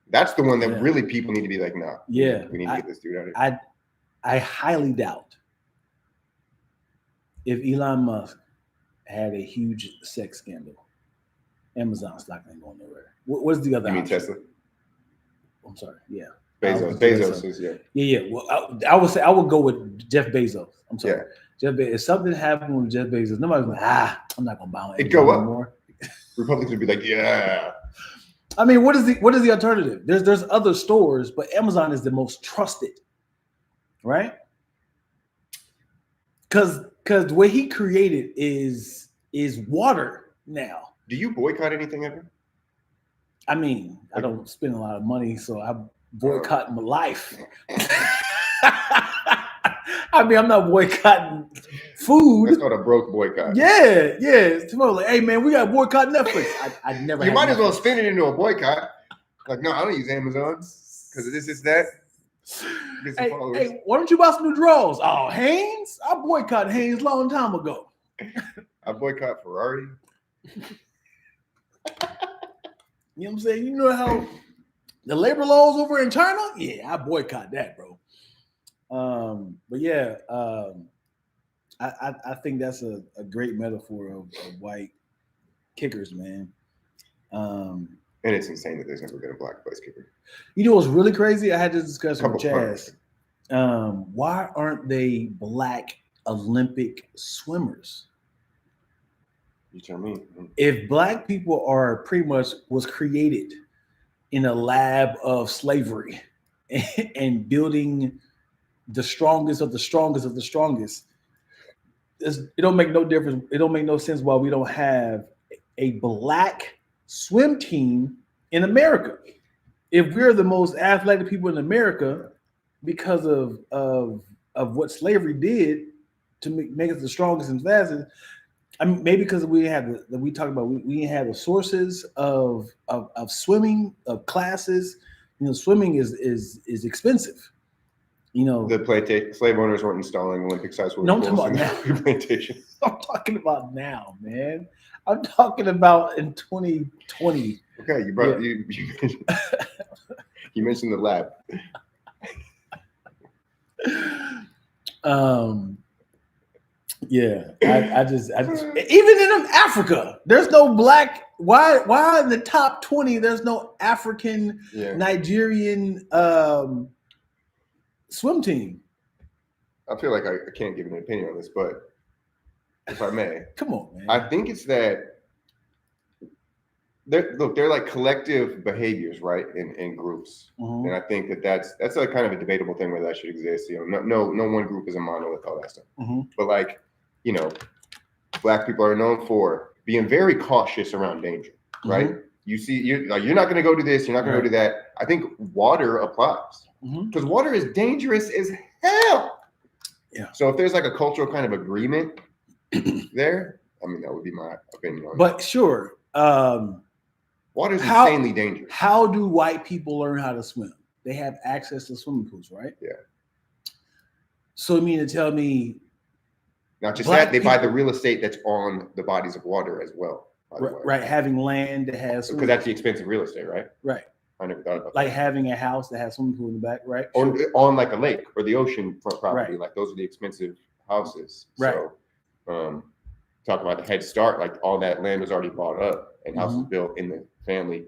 That's the one that really people need to be like, nah. Yeah, we need to get this dude out of here. I highly doubt if Elon Musk had a huge sex scandal, Amazon stock ain't going nowhere. What's the other? You mean Tesla? I'm sorry. Yeah. Bezos is Yeah. Well, I would say I would go with Jeff Bezos. I'm sorry. Yeah. Jeff Bezos. If something happened with Jeff Bezos, nobody's like, I'm not gonna buy it. Go up anymore. Republicans would be like, yeah. I mean, what is the alternative? There's other stores, but Amazon is the most trusted, right? Because the way he created is water now. Do you boycott anything ever? I mean, I don't spend a lot of money, so I boycott my life. I mean, I'm not boycotting food. That's not a broke boycott. Yeah. It's tomorrow like, hey man, we got to boycott Netflix. I never. You might as well spin it into a boycott. Like, no, I don't use Amazon because of this, that. Hey, why don't you buy some new drawers? Oh, Hanes? I boycotted Hanes a long time ago. I boycott Ferrari. You know what I'm saying? You know how the labor laws over in China? Yeah, I boycott that, bro. But yeah, I think that's a great metaphor of white kickers, man. And it's insane that there's never been a black place kicker. You know what's really crazy? I had this discussion with Chaz. Why aren't they black Olympic swimmers? You tell me. If black people are pretty much was created in a lab of slavery and building the strongest of the strongest of the strongest, it don't make no difference. It don't make no sense why we don't have a black swim team in America. If we're the most athletic people in America because of what slavery did to make us the strongest and fastest, I mean, maybe because we didn't have the sources of swimming, of classes. You know, swimming is expensive. You know, the slave owners weren't installing Olympic-sized swimming pools in the plantation. I'm talking about now, man. I'm talking about in 2020. Okay, you brought you mentioned the lab. Yeah, I just even in Africa, there's no black. Why in the top 20 there's no African Nigerian swim team? I feel like I can't give an opinion on this, but if I may, come on, man. I think it's that they're like collective behaviors, right? In groups, and I think that's a kind of a debatable thing whether that should exist. You know, no one group is a monolith, all that stuff. But like, you know, black people are known for being very cautious around danger, right? You see, you're not going to go do this, you're not going to go do that. I think water applies because water is dangerous as hell. Yeah. So if there's like a cultural kind of agreement there, I mean, that would be my opinion on it. But sure. Water is insanely dangerous. How do white people learn how to swim? They have access to swimming pools, right? Yeah. So you mean to tell me, not just that, they buy the real estate that's on the bodies of water as well. Right, having land that has because that's the expensive real estate, right? Right. I never thought about like that. Having a house that has swimming pool in the back, right? On like a lake or the ocean front property, right. Like those are the expensive houses. Right. So, talk about the head start, like all that land was already bought up and houses built in the family.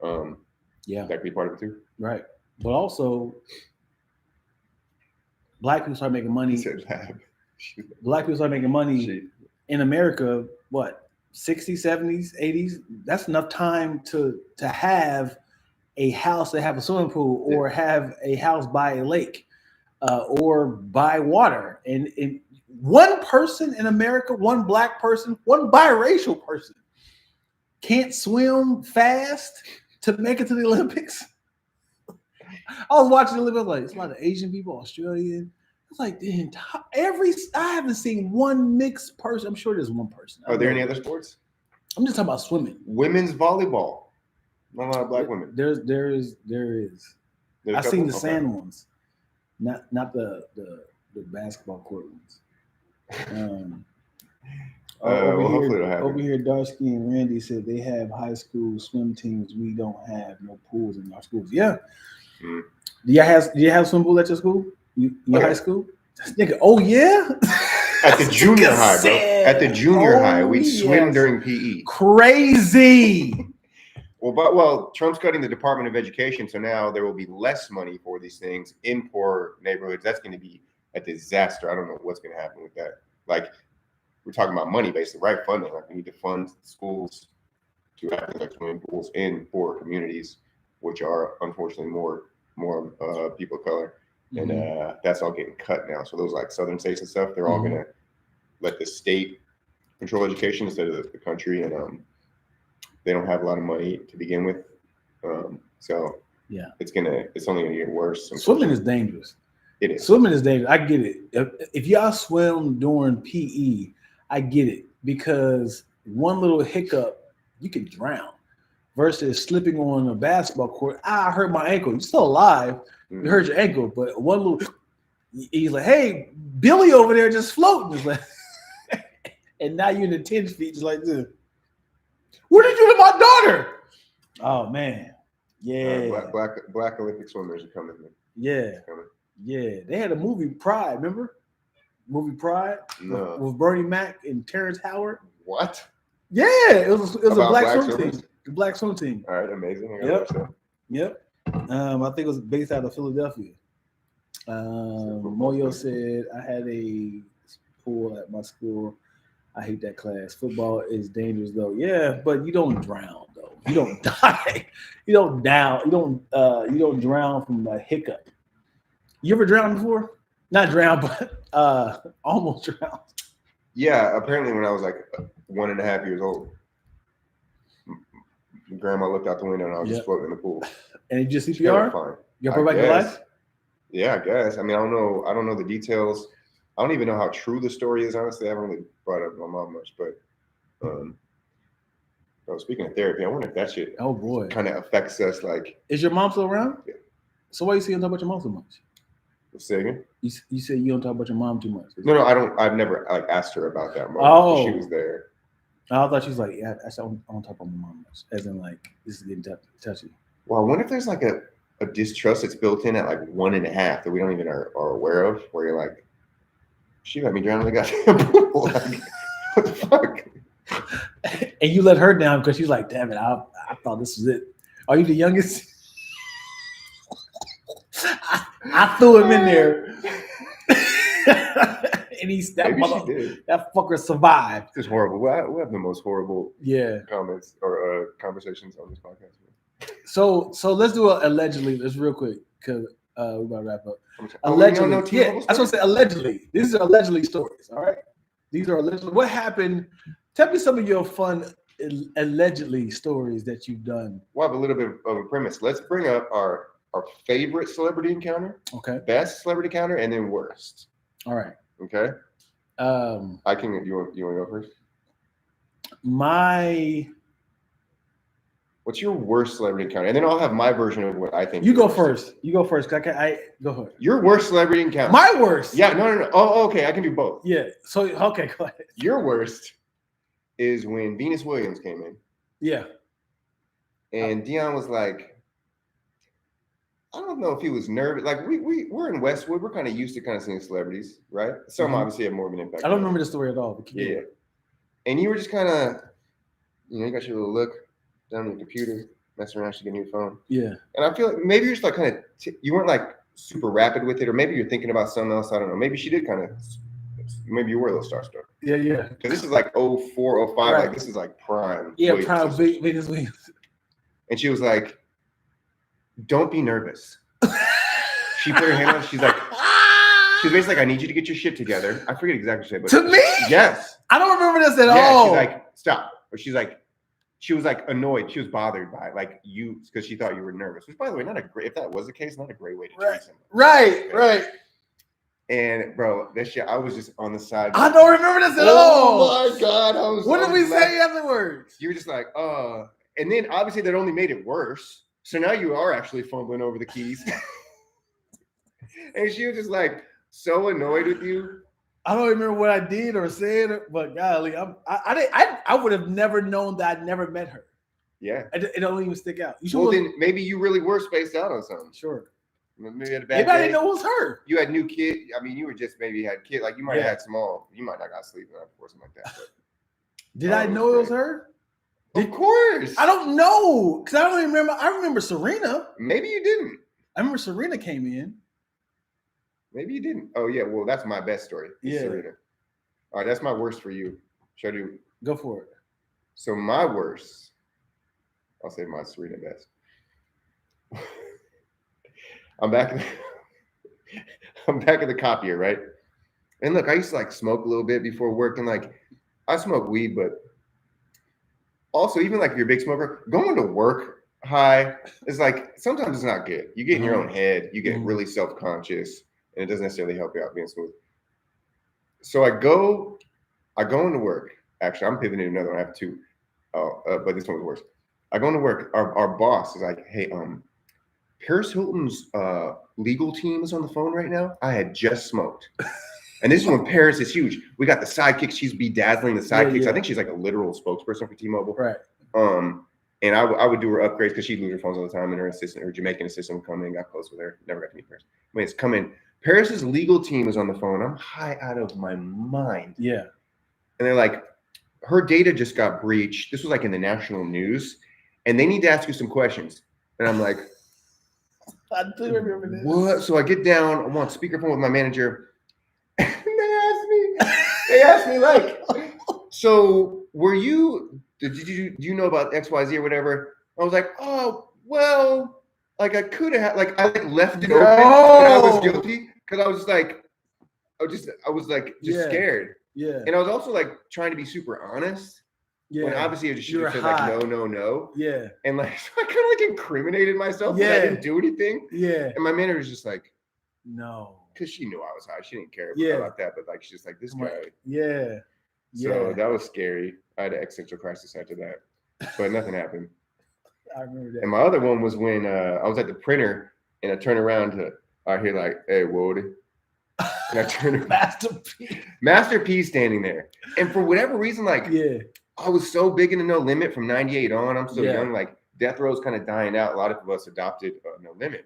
That could be part of it too. Right. But also, black people start making money. Black people start making money in America, what, 60s, 70s, 80s? That's enough time to have a house that have a swimming pool or have a house by a lake or by water. And one person in America, one black person, one biracial person can't swim fast to make it to the Olympics. I was watching the Olympics, like, it's a lot of Asian people, Australian. It's like the entire I haven't seen one mixed person. I'm sure there's one person. Are there any other sports? I'm just talking about swimming. Women's volleyball. Not a lot of black women. There is. I've seen the sand ones, not the basketball court ones. Over here, Darsky and Randy said they have high school swim teams. We don't have no pools in our schools. Yeah. Do you have swim pool at your school? Your high school? Nigga, oh yeah. At the junior high, bro. At the junior high, we swim during PE. Crazy. Well, Trump's cutting the Department of Education, so now there will be less money for these things in poor neighborhoods. That's going to be a disaster. I don't know what's going to happen with that. Like, we're talking about money, basically, right? Funding. Like, we need to fund schools to have like swimming pools in poor communities, which are unfortunately more people of color. And that's all getting cut now. So those like southern states and stuff, they're all going to let the state control education instead of the country. And they don't have a lot of money to begin with. So it's only going to get worse. Swimming is dangerous. It is. Swimming is dangerous. I get it. If y'all swim during PE, I get it. Because one little hiccup, you can drown. Versus slipping on a basketball court. I hurt my ankle. You're still alive. You hurt your ankle, but one little, he's like, hey, Billy over there just floating. Like, and now you're in the 10 feet, just like this. What did you do to my daughter? Oh, man. Yeah. Black Olympic swimmers are coming. Yeah. Yeah. They had a movie, Pride, remember? Movie Pride? No. With Bernie Mac and Terrence Howard. What? Yeah, it was a black swim team. Black swim team. All right, amazing. Yep. I think it was based out of Philadelphia. Moyo said I had a pool at my school. I hate that class. Football is dangerous though. Yeah, but you don't drown though. You don't die. You don't down. You don't drown from a hiccup. You ever drowned before? Not drowned, but almost drowned. Yeah, apparently when I was like 1.5 years old, grandma looked out the window and I was just floating in the pool. And you just CPR? You brought back your life? Yeah, I guess. I mean, I don't know the details. I don't even know how true the story is, honestly. I haven't really brought up my mom much, but speaking of therapy, I wonder if that shit kind of affects us. Like, is your mom still around? Yeah. So why you say you don't talk about your mom so much? Say again? You said you don't talk about your mom too much. No, I don't. I've never asked her about that moment. She was there. I thought she was like, yeah, I don't talk about my mom much. As in, like, this is getting touchy. Well, I wonder if there's like a distrust that's built in at like 1.5 that we don't even are aware of, where you're like, she let me drown in the goddamn pool. Like, what the fuck? And you let her down because she's like, damn it, I thought this was it. Are you the youngest? I threw him in there. And that fucker survived. It's horrible. We have the most horrible comments or conversations on this podcast. So let's do allegedly. Let's real quick because we're about to wrap up. Allegedly, that's what I said. Allegedly, these are allegedly stories. All right, these are allegedly. What happened? Tell me some of your fun allegedly stories that you've done. We'll have a little bit of a premise. Let's bring up our favorite celebrity encounter. Okay. Best celebrity encounter, and then worst. All right. Okay. I can. You want to go first? What's your worst celebrity encounter? And then I'll have my version of what I think. You go first. You go first. I go ahead. Your worst celebrity encounter. My worst. Yeah. No. Oh, okay. I can do both. Yeah. So okay, go ahead. Your worst is when Venus Williams came in. Yeah. And Dion was like, I don't know if he was nervous. Like we're in Westwood. We're kind of used to kind of seeing celebrities, right? Some obviously have more of an impact. I don't remember the story at all. But yeah. And you were just kind of, you got your little look down on your computer, messing around to get a new phone. Yeah. And I feel like maybe you're just like kind of, you weren't like super rapid with it, or maybe you're thinking about something else. I don't know. Maybe she did kind of, maybe you were a little starstruck. Yeah. Because this is like 04, 05. Right. Like this is like prime. Yeah, prime Venus Williams. And she was like, don't be nervous. She put her hand on, she's basically like, I need you to get your shit together. I forget exactly what she said, but to me? Yes. I don't remember this at all. She's like, stop. Or she was like annoyed. She was bothered by it, like you, because she thought you were nervous. Which, by the way, if that was the case, not a great way to treat somebody. Right. And bro, that shit, I was just on the side. I don't remember this at all. Oh my God. What did we say afterwards? You were just like, and then obviously that only made it worse. So now you are actually fumbling over the keys. And she was just like so annoyed with you. I don't remember what I did or said, but golly, I would have never known that I'd never met her. Yeah. It don't even stick out. Then maybe you really were spaced out on something. Sure. Maybe you had a bad day. I didn't know it was her. You had new kid. I mean, you were just maybe had kid. Like you might have had small. You might not got sleep or something like that. But did I know it was her? Of course. I don't know because I don't even remember. I remember Serena. Maybe you didn't. I remember Serena came in. Maybe you didn't. Oh yeah. Well, that's my best story. Yeah. Serena. All right, that's my worst for you. Should I do? Go for it. So my worst, I'll say my Serena best. I'm back at the copier, right? And look, I used to like smoke a little bit before work, and like I smoke weed, but also even like if you're a big smoker, going to work high is like sometimes it's not good. You get in your own head, you get really self-conscious, and it doesn't necessarily help you out being smooth. So I go into work. Actually, I'm pivoting to another one. I have two, but this one was worse. I go into work. Our boss is like, "Hey, Paris Hilton's legal team is on the phone right now. I had just smoked." And this is when Paris is huge. We got the sidekicks. She's bedazzling the sidekicks. Yeah. I think she's like a literal spokesperson for T-Mobile. Right. And I would do her upgrades because she'd lose her phones all the time. And her Jamaican assistant would come in, got close with her. Never got to meet Paris. When it's come in, Paris's legal team is on the phone. I'm high out of my mind. Yeah. And they're like, her data just got breached. This was like in the national news, and they need to ask you some questions. And I'm like, I do remember this. What? So I get down, I'm on speakerphone with my manager, and they asked me like, so did you know about XYZ or whatever? I was like, oh, well, like I could have, like I left it open, and I was guilty because I was just like, I was scared. Yeah. And I was also like trying to be super honest. Yeah. When obviously I just should have said like no. Yeah. And like so I kind of like incriminated myself because I didn't do anything. Yeah. And my manager was just like, no. Because she knew I was high. She didn't care about that. But like she's just like, this guy. Yeah. So that was scary. I had an existential crisis after that. But nothing happened. I remember that. And my other one was when I was at the printer and I turned around I hear like, hey, Woody. And I turned around. Master P standing there. And for whatever reason, like, I was so big into No Limit from 98 on. I'm so young. Like, Death Row's kind of dying out. A lot of us adopted No Limit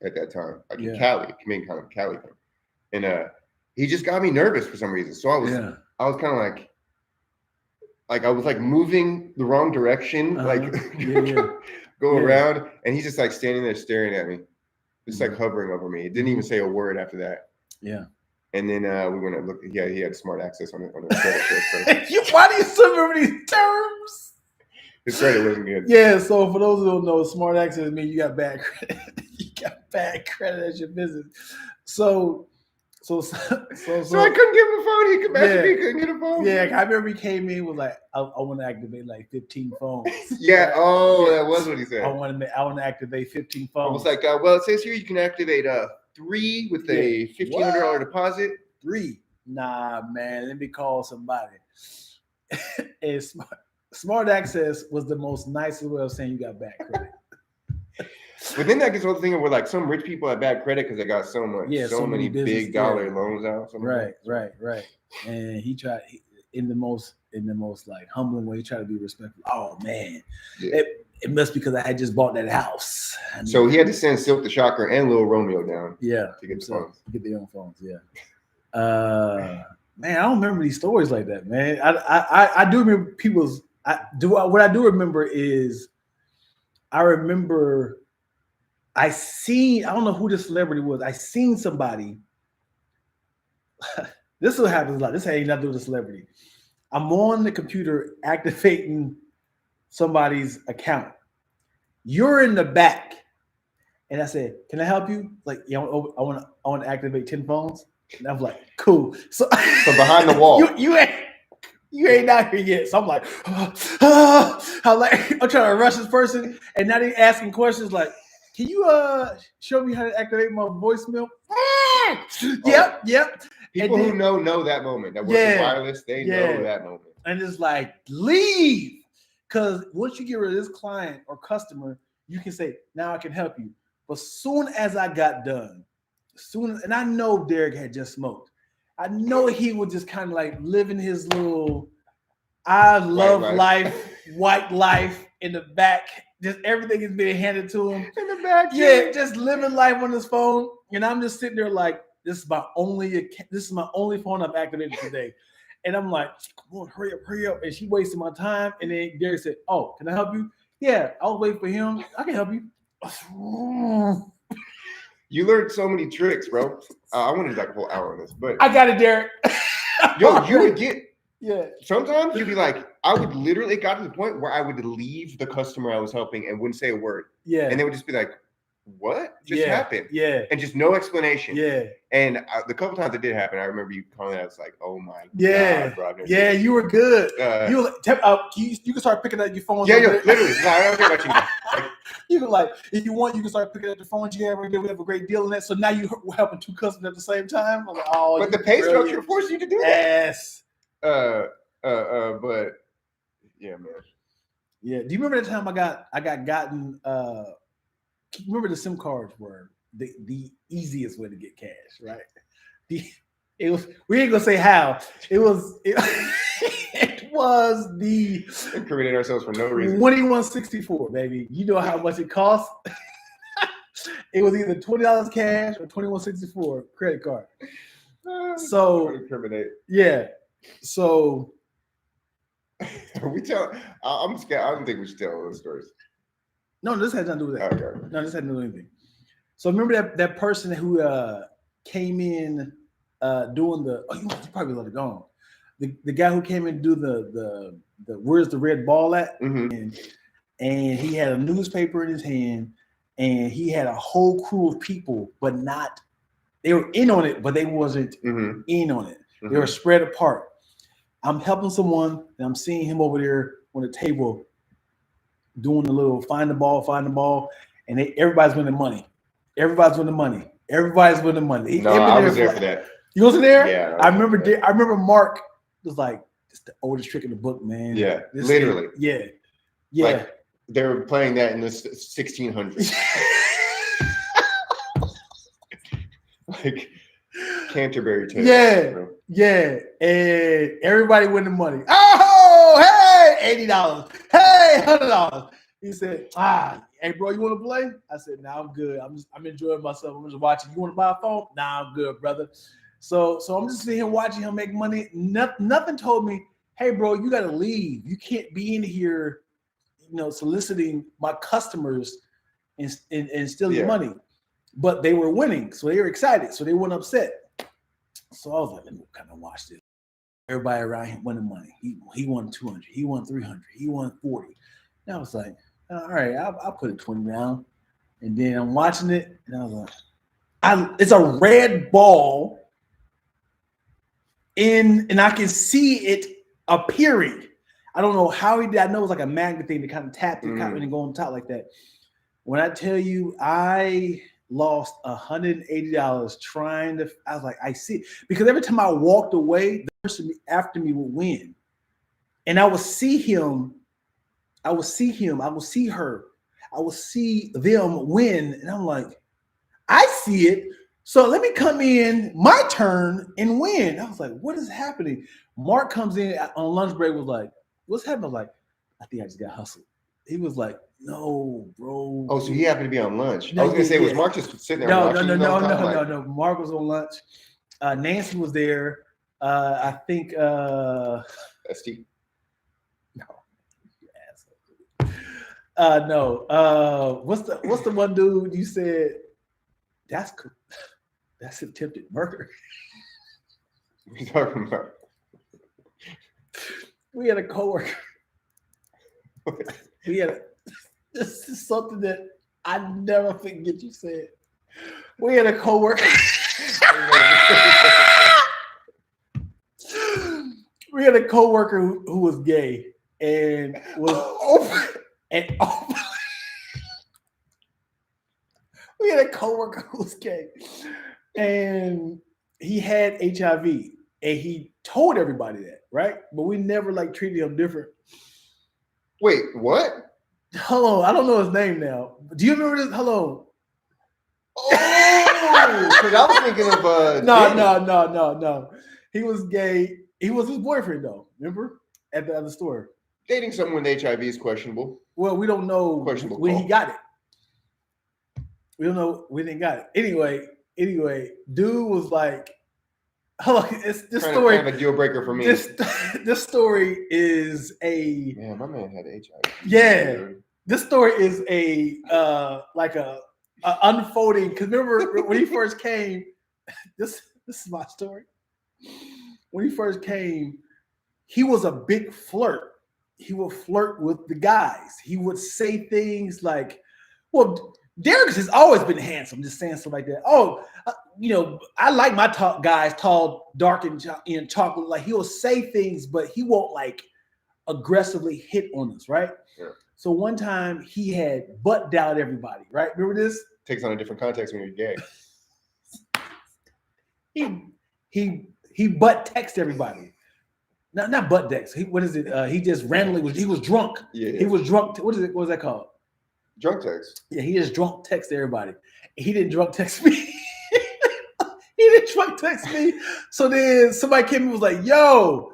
at that time. Like in Cali, comedian kind of Cali thing. And he just got me nervous for some reason. So I was kind of like I was like moving the wrong direction, go around. And he's just like standing there staring at me. Just like hovering over me. It didn't even say a word after that. Yeah. And then we went and looked. Yeah, he had smart access on the credit check. Why do you still remember these terms? His credit wasn't good. Yeah, so for those who don't know, smart access means you got bad credit. You got bad credit as your business. So I couldn't give him a phone. He couldn't get a phone. Yeah, I remember he came in with like, I want to activate like 15 phones. That was what he said. I want to activate 15 phones. I was like, well, it says here you can activate 3 with a $1,500 deposit. 3? Nah, man. Let me call somebody. And smart access was the most nicest way of saying you got bad credit. But then that gets all the thing where like some rich people have bad credit because they got so many big dollar loans out. Right. And he tried in the most like humbling way. He tried to be respectful. Oh man, it must be because I had just bought that house. So he had to send Silk the Shocker and Lil Romeo down. Yeah, to get the phones. To get their own phones. Yeah. Man, I don't remember these stories like that, man. I do remember people's. What I do remember is, I remember. I don't know who the celebrity was. I seen somebody. This is what happens a lot. This ain't nothing to do with the celebrity. I'm on the computer activating somebody's account. You're in the back. And I said, can I help you? Like, I want to activate 10 phones. And I'm like, cool. So behind the wall. You ain't out here yet. So I'm like, I'm trying to rush this person. And now they asking questions like, can you show me how to activate my voicemail? Yep. People who know that moment. That works in wireless, they know that moment. And it's like, leave. Because once you get rid of this client or customer, you can say, now I can help you. But soon as I got done, and I know Derek had just smoked. I know he was just kind of like living his little I love life, white life in the back. Just everything is being handed to him in the back. Yeah, just living life on his phone, and I'm just sitting there like, this is my only phone I've activated today, and I'm like, come on, hurry up! And she wasted my time, and then Derek said, "Oh, can I help you?" Yeah, I'll wait for him. I can help you. You learned so many tricks, bro. I wanted like a whole hour on this, but I got it, Derek. Yo, you would get. Yeah. Sometimes you'd be like, I would literally got to the point where I would leave the customer I was helping and wouldn't say a word. Yeah. And they would just be like, what just happened? Yeah. And just no explanation. Yeah. And the couple times it did happen, I remember you calling out. It's like, oh my God, bro. Yeah, you were good. You can start picking up your phone. Yeah, literally. No, I don't care about you. Like, you can like, if you want, you can start picking up the phones you have. We have a great deal in that. So now you're helping 2 customers at the same time. I'm like, but the pay structure forces you to do that. Yes. But yeah, man. Yeah. Do you remember the time I got gotten? Remember the SIM cards were the easiest way to get cash, right? We ain't gonna say how. It was the incriminating ourselves for no reason. 2164, baby. You know how much it costs. It was either $20 cash or 2164 credit card. So incriminate. Yeah. So We tell. I'm scared. I don't think we should tell those stories. No, this had nothing to do with that. Okay. No, this had nothing to do with anything. So remember that person who came in doing the. Oh, you probably let it go. The guy who came in to do the where's the red ball at? Mm-hmm. And he had a newspaper in his hand, and he had a whole crew of people, but not. They were in on it, but they wasn't in on it. They were spread apart. I'm helping someone, and I'm seeing him over there on the table doing the little find the ball, and everybody's winning money. Everybody's winning money. No, I was there for that. You wasn't there? Yeah. I remember Mark was like, "It's the oldest trick in the book, man." Yeah, literally. Yeah. Like, they were playing that in the 1600s. Like Canterbury Tales. Yeah. And everybody winning money. Oh, hey, $80. Hey, $100. He said, hey, bro, you want to play? I said, nah, I'm good. I'm enjoying myself. I'm just watching. You want to buy a phone? Nah, I'm good, brother. So I'm just sitting here watching him make money. Nothing told me, hey, bro, you got to leave. You can't be in here, soliciting my customers and stealing money. But they were winning, so they were excited, so they weren't upset. So I was like, let me kind of watch this. Everybody around him winning money. He won 200. He won 300. He won 40. And I was like, all right, I'll put it 20 down. And then I'm watching it, and I was like, it's a red ball, and I can see it appearing. I don't know how he did. I know it was like a magnet thing to kind of tap it and go on top like that. When I tell you, I lost $180 trying to. I was like, I see it. Because every time I walked away, the person after me would win, and I would see him. I would see him. I would see her. I would see them win, and I'm like, I see it. So let me come in, my turn, and win. I was like, what is happening? Mark comes in on lunch break. Was like, what's happening? I was like, I think I just got hustled. He was like, no, bro. Oh, so he happened to be on lunch. I was gonna say, was Mark just sitting there? No. Mark was on lunch. Nancy was there. I think ST. No. No. What's the one dude you said? That's attempted murder. What are you talking about? We had a coworker. This is something that I never forget you said. We had a coworker. We had a coworker who was gay and was open. We had a coworker who was gay, and he had HIV, and he told everybody that, right? But we never treated him different. Wait, what? Hello, I don't know his name now. Do you remember this? Hello. Oh, because I was thinking of No. He was gay. He was his boyfriend though. Remember at the other store. Dating someone with HIV is questionable. Well, we don't know when he got it. We don't know when he got it. Anyway, dude was like, "Hello, this story." Kind of a deal breaker for me. This story is a. Man, my man had HIV. Yeah, this story is a unfolding. Because remember when he first came, this is my story. When he first came, he was a big flirt. He would flirt with the guys. He would say things like, well, Derek has always been handsome, just saying stuff like that. Oh, I like my guys tall, dark, and chocolate. Like, he'll say things, but he won't aggressively hit on us, right? Yeah. So one time he had butt dialed everybody, right? Remember this? Takes on a different context when you're gay. He butt text everybody. Not butt decks. What is it? He just randomly he was drunk. Yeah. He was drunk. What is it? What is that called? Drunk text. Yeah, he just drunk text everybody. He didn't drunk text me. He didn't drunk text me. So then somebody came and was like, "Yo,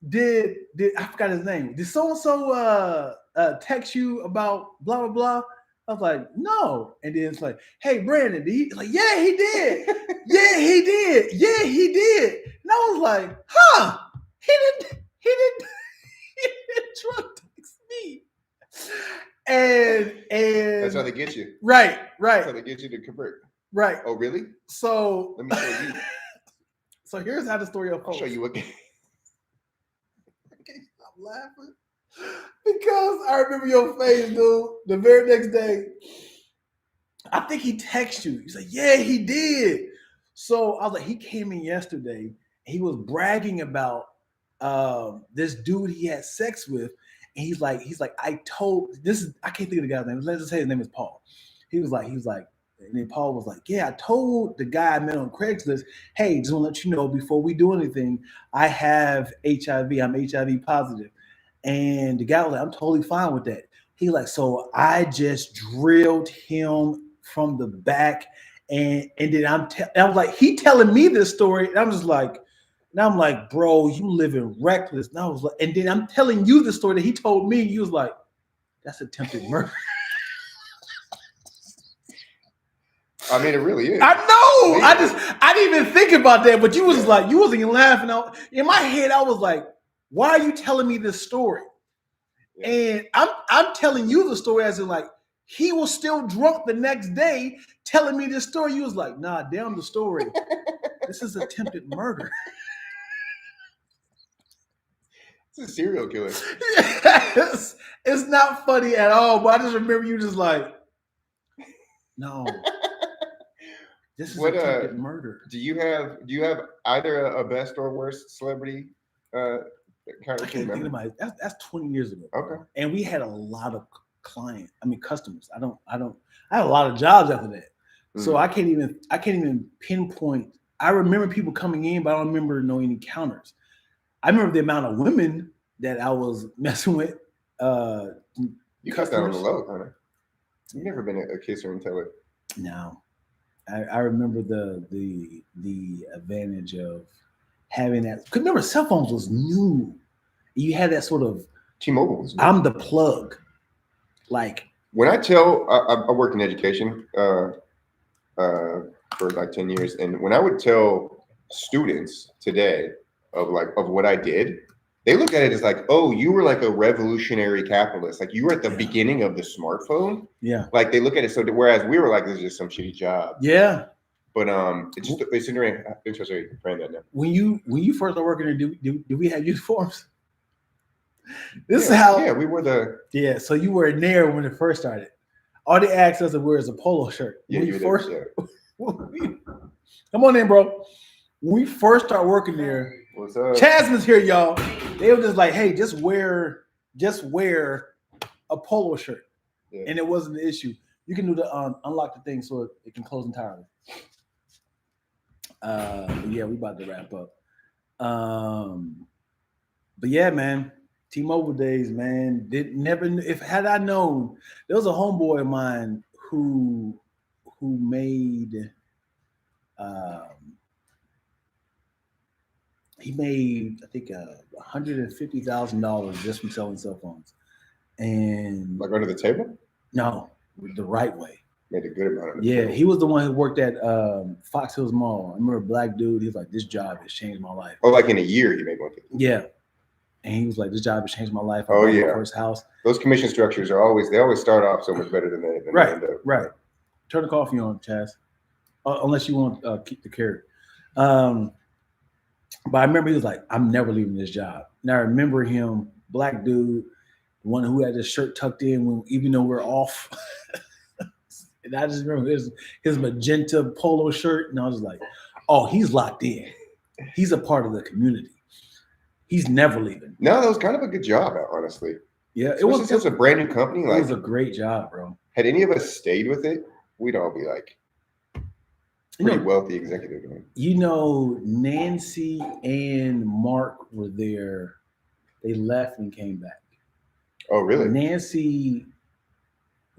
did I forgot his name? Did so and so text you about blah blah blah?" I was like, "No." And then it's like, "Hey, Brandon, did he?" Like, "Yeah, he did. Yeah, he did. Yeah, he did." And I was like, "Huh? He didn't. He didn't drug text me. And that's how they get you. Right. That's how they get you to convert. Right. Oh, really? So let me show you. So here's how the story unfolds. I'll show you again. I can't stop laughing because I remember your face, dude. The very next day, I think he texted you. He's like, "Yeah, he did." So I was like, he came in yesterday. He was bragging about this dude he had sex with, and he's like, I can't think of the guy's name. Let's just say his name is Paul. He was like, and then Paul was like, yeah, I told the guy I met on Craigslist, hey, just want to let you know before we do anything, I have HIV. I'm HIV positive. And the guy was like, I'm totally fine with that. He like, so I just drilled him from the back, and then I was like, he telling me this story, and I'm just like, and I'm like, bro, you living reckless. And I was like, and then I'm telling you the story that he told me. You was like, that's attempted murder. I mean, it really is. I know. Yeah. I didn't even think about that, but you was like, you wasn't even laughing. In my head, I was like, why are you telling me this story? Yeah. And I'm telling you the story as in like, he was still drunk the next day telling me this story. You was like, nah, damn the story. This is attempted murder. It's a serial killer. Yes. It's not funny at all, but I just remember you just like, no. This is attempted murder. Do you have either a best or worst celebrity I can't think about it. That's 20 years ago. Okay. And we had a lot of customers. I had a lot of jobs after that. Mm-hmm. So I can't even pinpoint. I remember people coming in, but I don't remember knowing any counters. I remember the amount of women that I was messing with. You cut that on the low, kind of. You've never been a kisser and teller. No. I remember the advantage of having that. Because remember, cell phones was new. You had that sort of T-Mobile was new. I'm the plug. Like when I tell, I worked in education for like 10 years, and when I would tell students today of what I did, they look at it as like, oh, you were like a revolutionary capitalist. Like you were at the beginning of the smartphone. Yeah. Like they look at it so whereas we were like, this is just some shitty job. Yeah. But it's just it's interesting frame that now. When you first started working there, do we have uniforms? This is how we were so you were in there when it first started. All they asked us to wear is a polo shirt. Yeah, you first come on in, bro. When we first started working there, what's up? Chaz was here, y'all. They were just like, hey, just wear a polo shirt. Yeah. And it wasn't an issue. You can do the unlock the thing so it can close entirely. Yeah, we about to wrap up. But yeah, man, T-Mobile days, man. Had I known, there was a homeboy of mine who made he made, I think, $150,000 just from selling cell phones, and like under the table. No, the right way. Made a good amount of it. Yeah, he was the one who worked at Fox Hills Mall. I remember a black dude. He was like, "This job has changed my life." Oh, like in a year he made $150,000. Yeah, and he was like, "This job has changed my life." Oh yeah, first house. Those commission structures are always start off so much better than they end up. Right. Turn the coffee on, Chaz. Unless you want keep the carrot. But I remember he was like, "I'm never leaving this job." And I remember him, black dude, the one who had his shirt tucked in even though we're off. And I just remember his magenta polo shirt, and I was like, "Oh, he's locked in. He's a part of the community. He's never leaving." No, that was kind of a good job, honestly. Yeah, it was a brand new company. It was a great job, bro. Had any of us stayed with it, we'd all be like pretty wealthy executive. You know, Nancy and Mark were there. They left and came back. Oh, really? Nancy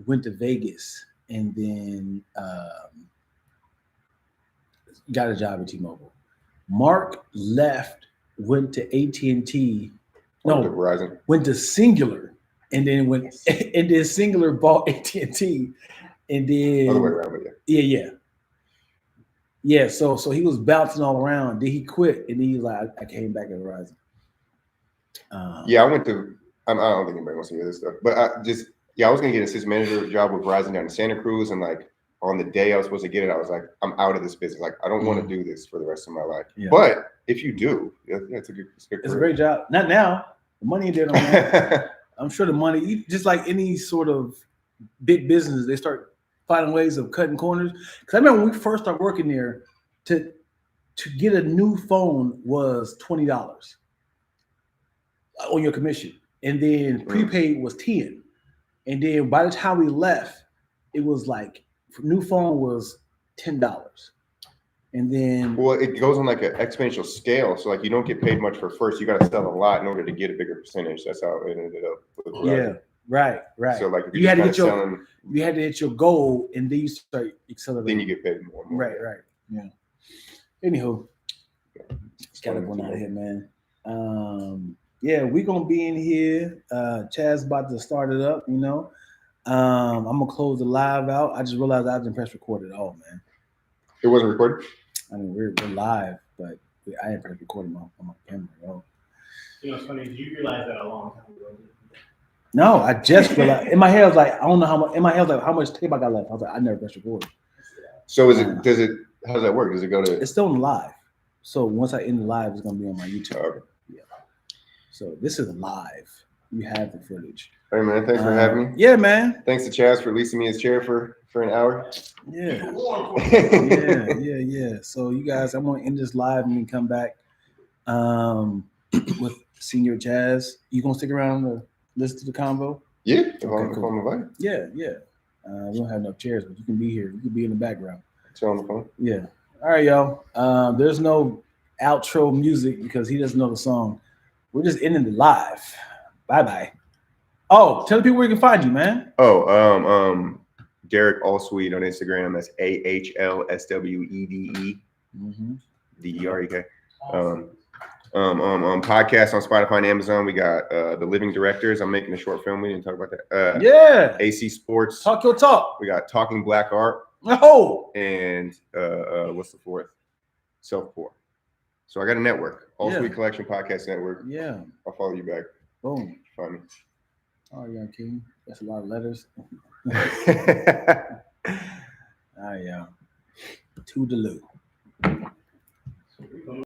went to Vegas. And then got a job at T-Mobile. Mark left, went to AT&T. No, Verizon. Went to Singular, and then and then Singular bought AT&T, and then other way around, but yeah. Yeah. So he was bouncing all around. Then he quit, and then he was like, I came back at Verizon. Yeah, I went to. I don't think anybody wants to hear this stuff, but I was gonna get an assistant manager job with Verizon down in Santa Cruz, and like on the day I was supposed to get it, I was like, I'm out of this business. Like, I don't want to do this for the rest of my life. Yeah. But if you do, it's a good career. It's a great job. Not now. The money ain't there no more. I'm sure the money, just like any sort of big business, they start finding ways of cutting corners. Because I remember when we first started working there, to get a new phone was $20 on your commission, and then prepaid was 10, and then by the time we left, it was like new phone was $10, and then it goes on like an exponential scale. So like you don't get paid much for first. You got to sell a lot in order to get a bigger percentage. That's how it ended up. With yeah, right. So like you had to hit your goal, and then you start accelerating. Then you get paid more. Right. Yeah. Anywho, gotta go out of here, man. Yeah, we're gonna be in here. Chaz about to start it up, you know. I'm gonna close the live out. I just realized I didn't press record at all, man. It wasn't recorded? I mean, we're live, but I didn't press record on my camera at all. You know, it's funny. Did you realize that a long time ago? No, I just realized. In my head, I was like, I don't know how much. In my head, I was like, how much tape I got left? I was like, I never pressed record. So how does that work? Does it go to? It's still live. So once I end the live, it's gonna be on my YouTube. Okay. Yeah. So this is live. You have the footage. Hey man, thanks for having me. Yeah, man. Thanks to Chaz for leasing me his chair for an hour. Yeah. Yeah. So you guys, I'm gonna end this live and then come back with Senior Chaz. You gonna stick around to listen to the convo? Yeah. Okay, cool. Yeah. We don't have enough chairs, but you can be here. You can be in the background. Chill on the phone. Yeah. All right, y'all. There's no outro music because he doesn't know the song. We're just ending the live. Bye. Oh, tell the people where you can find you, man. Derek Allsweed on Instagram. That's AHLSWEDE. DEREK. Podcast on Spotify and Amazon. We got The Living Directors. I'm making a short film. We didn't talk about that. Yeah. AC Sports. Talk your talk. We got Talking Black Art. Oh. And what's the fourth? Self-Pour. So I got a network. Allsweed Collection Podcast Network. Yeah. I'll follow you back. Boom. Find me. Oh, yeah, King. That's a lot of letters. All right, yeah. Toodaloo.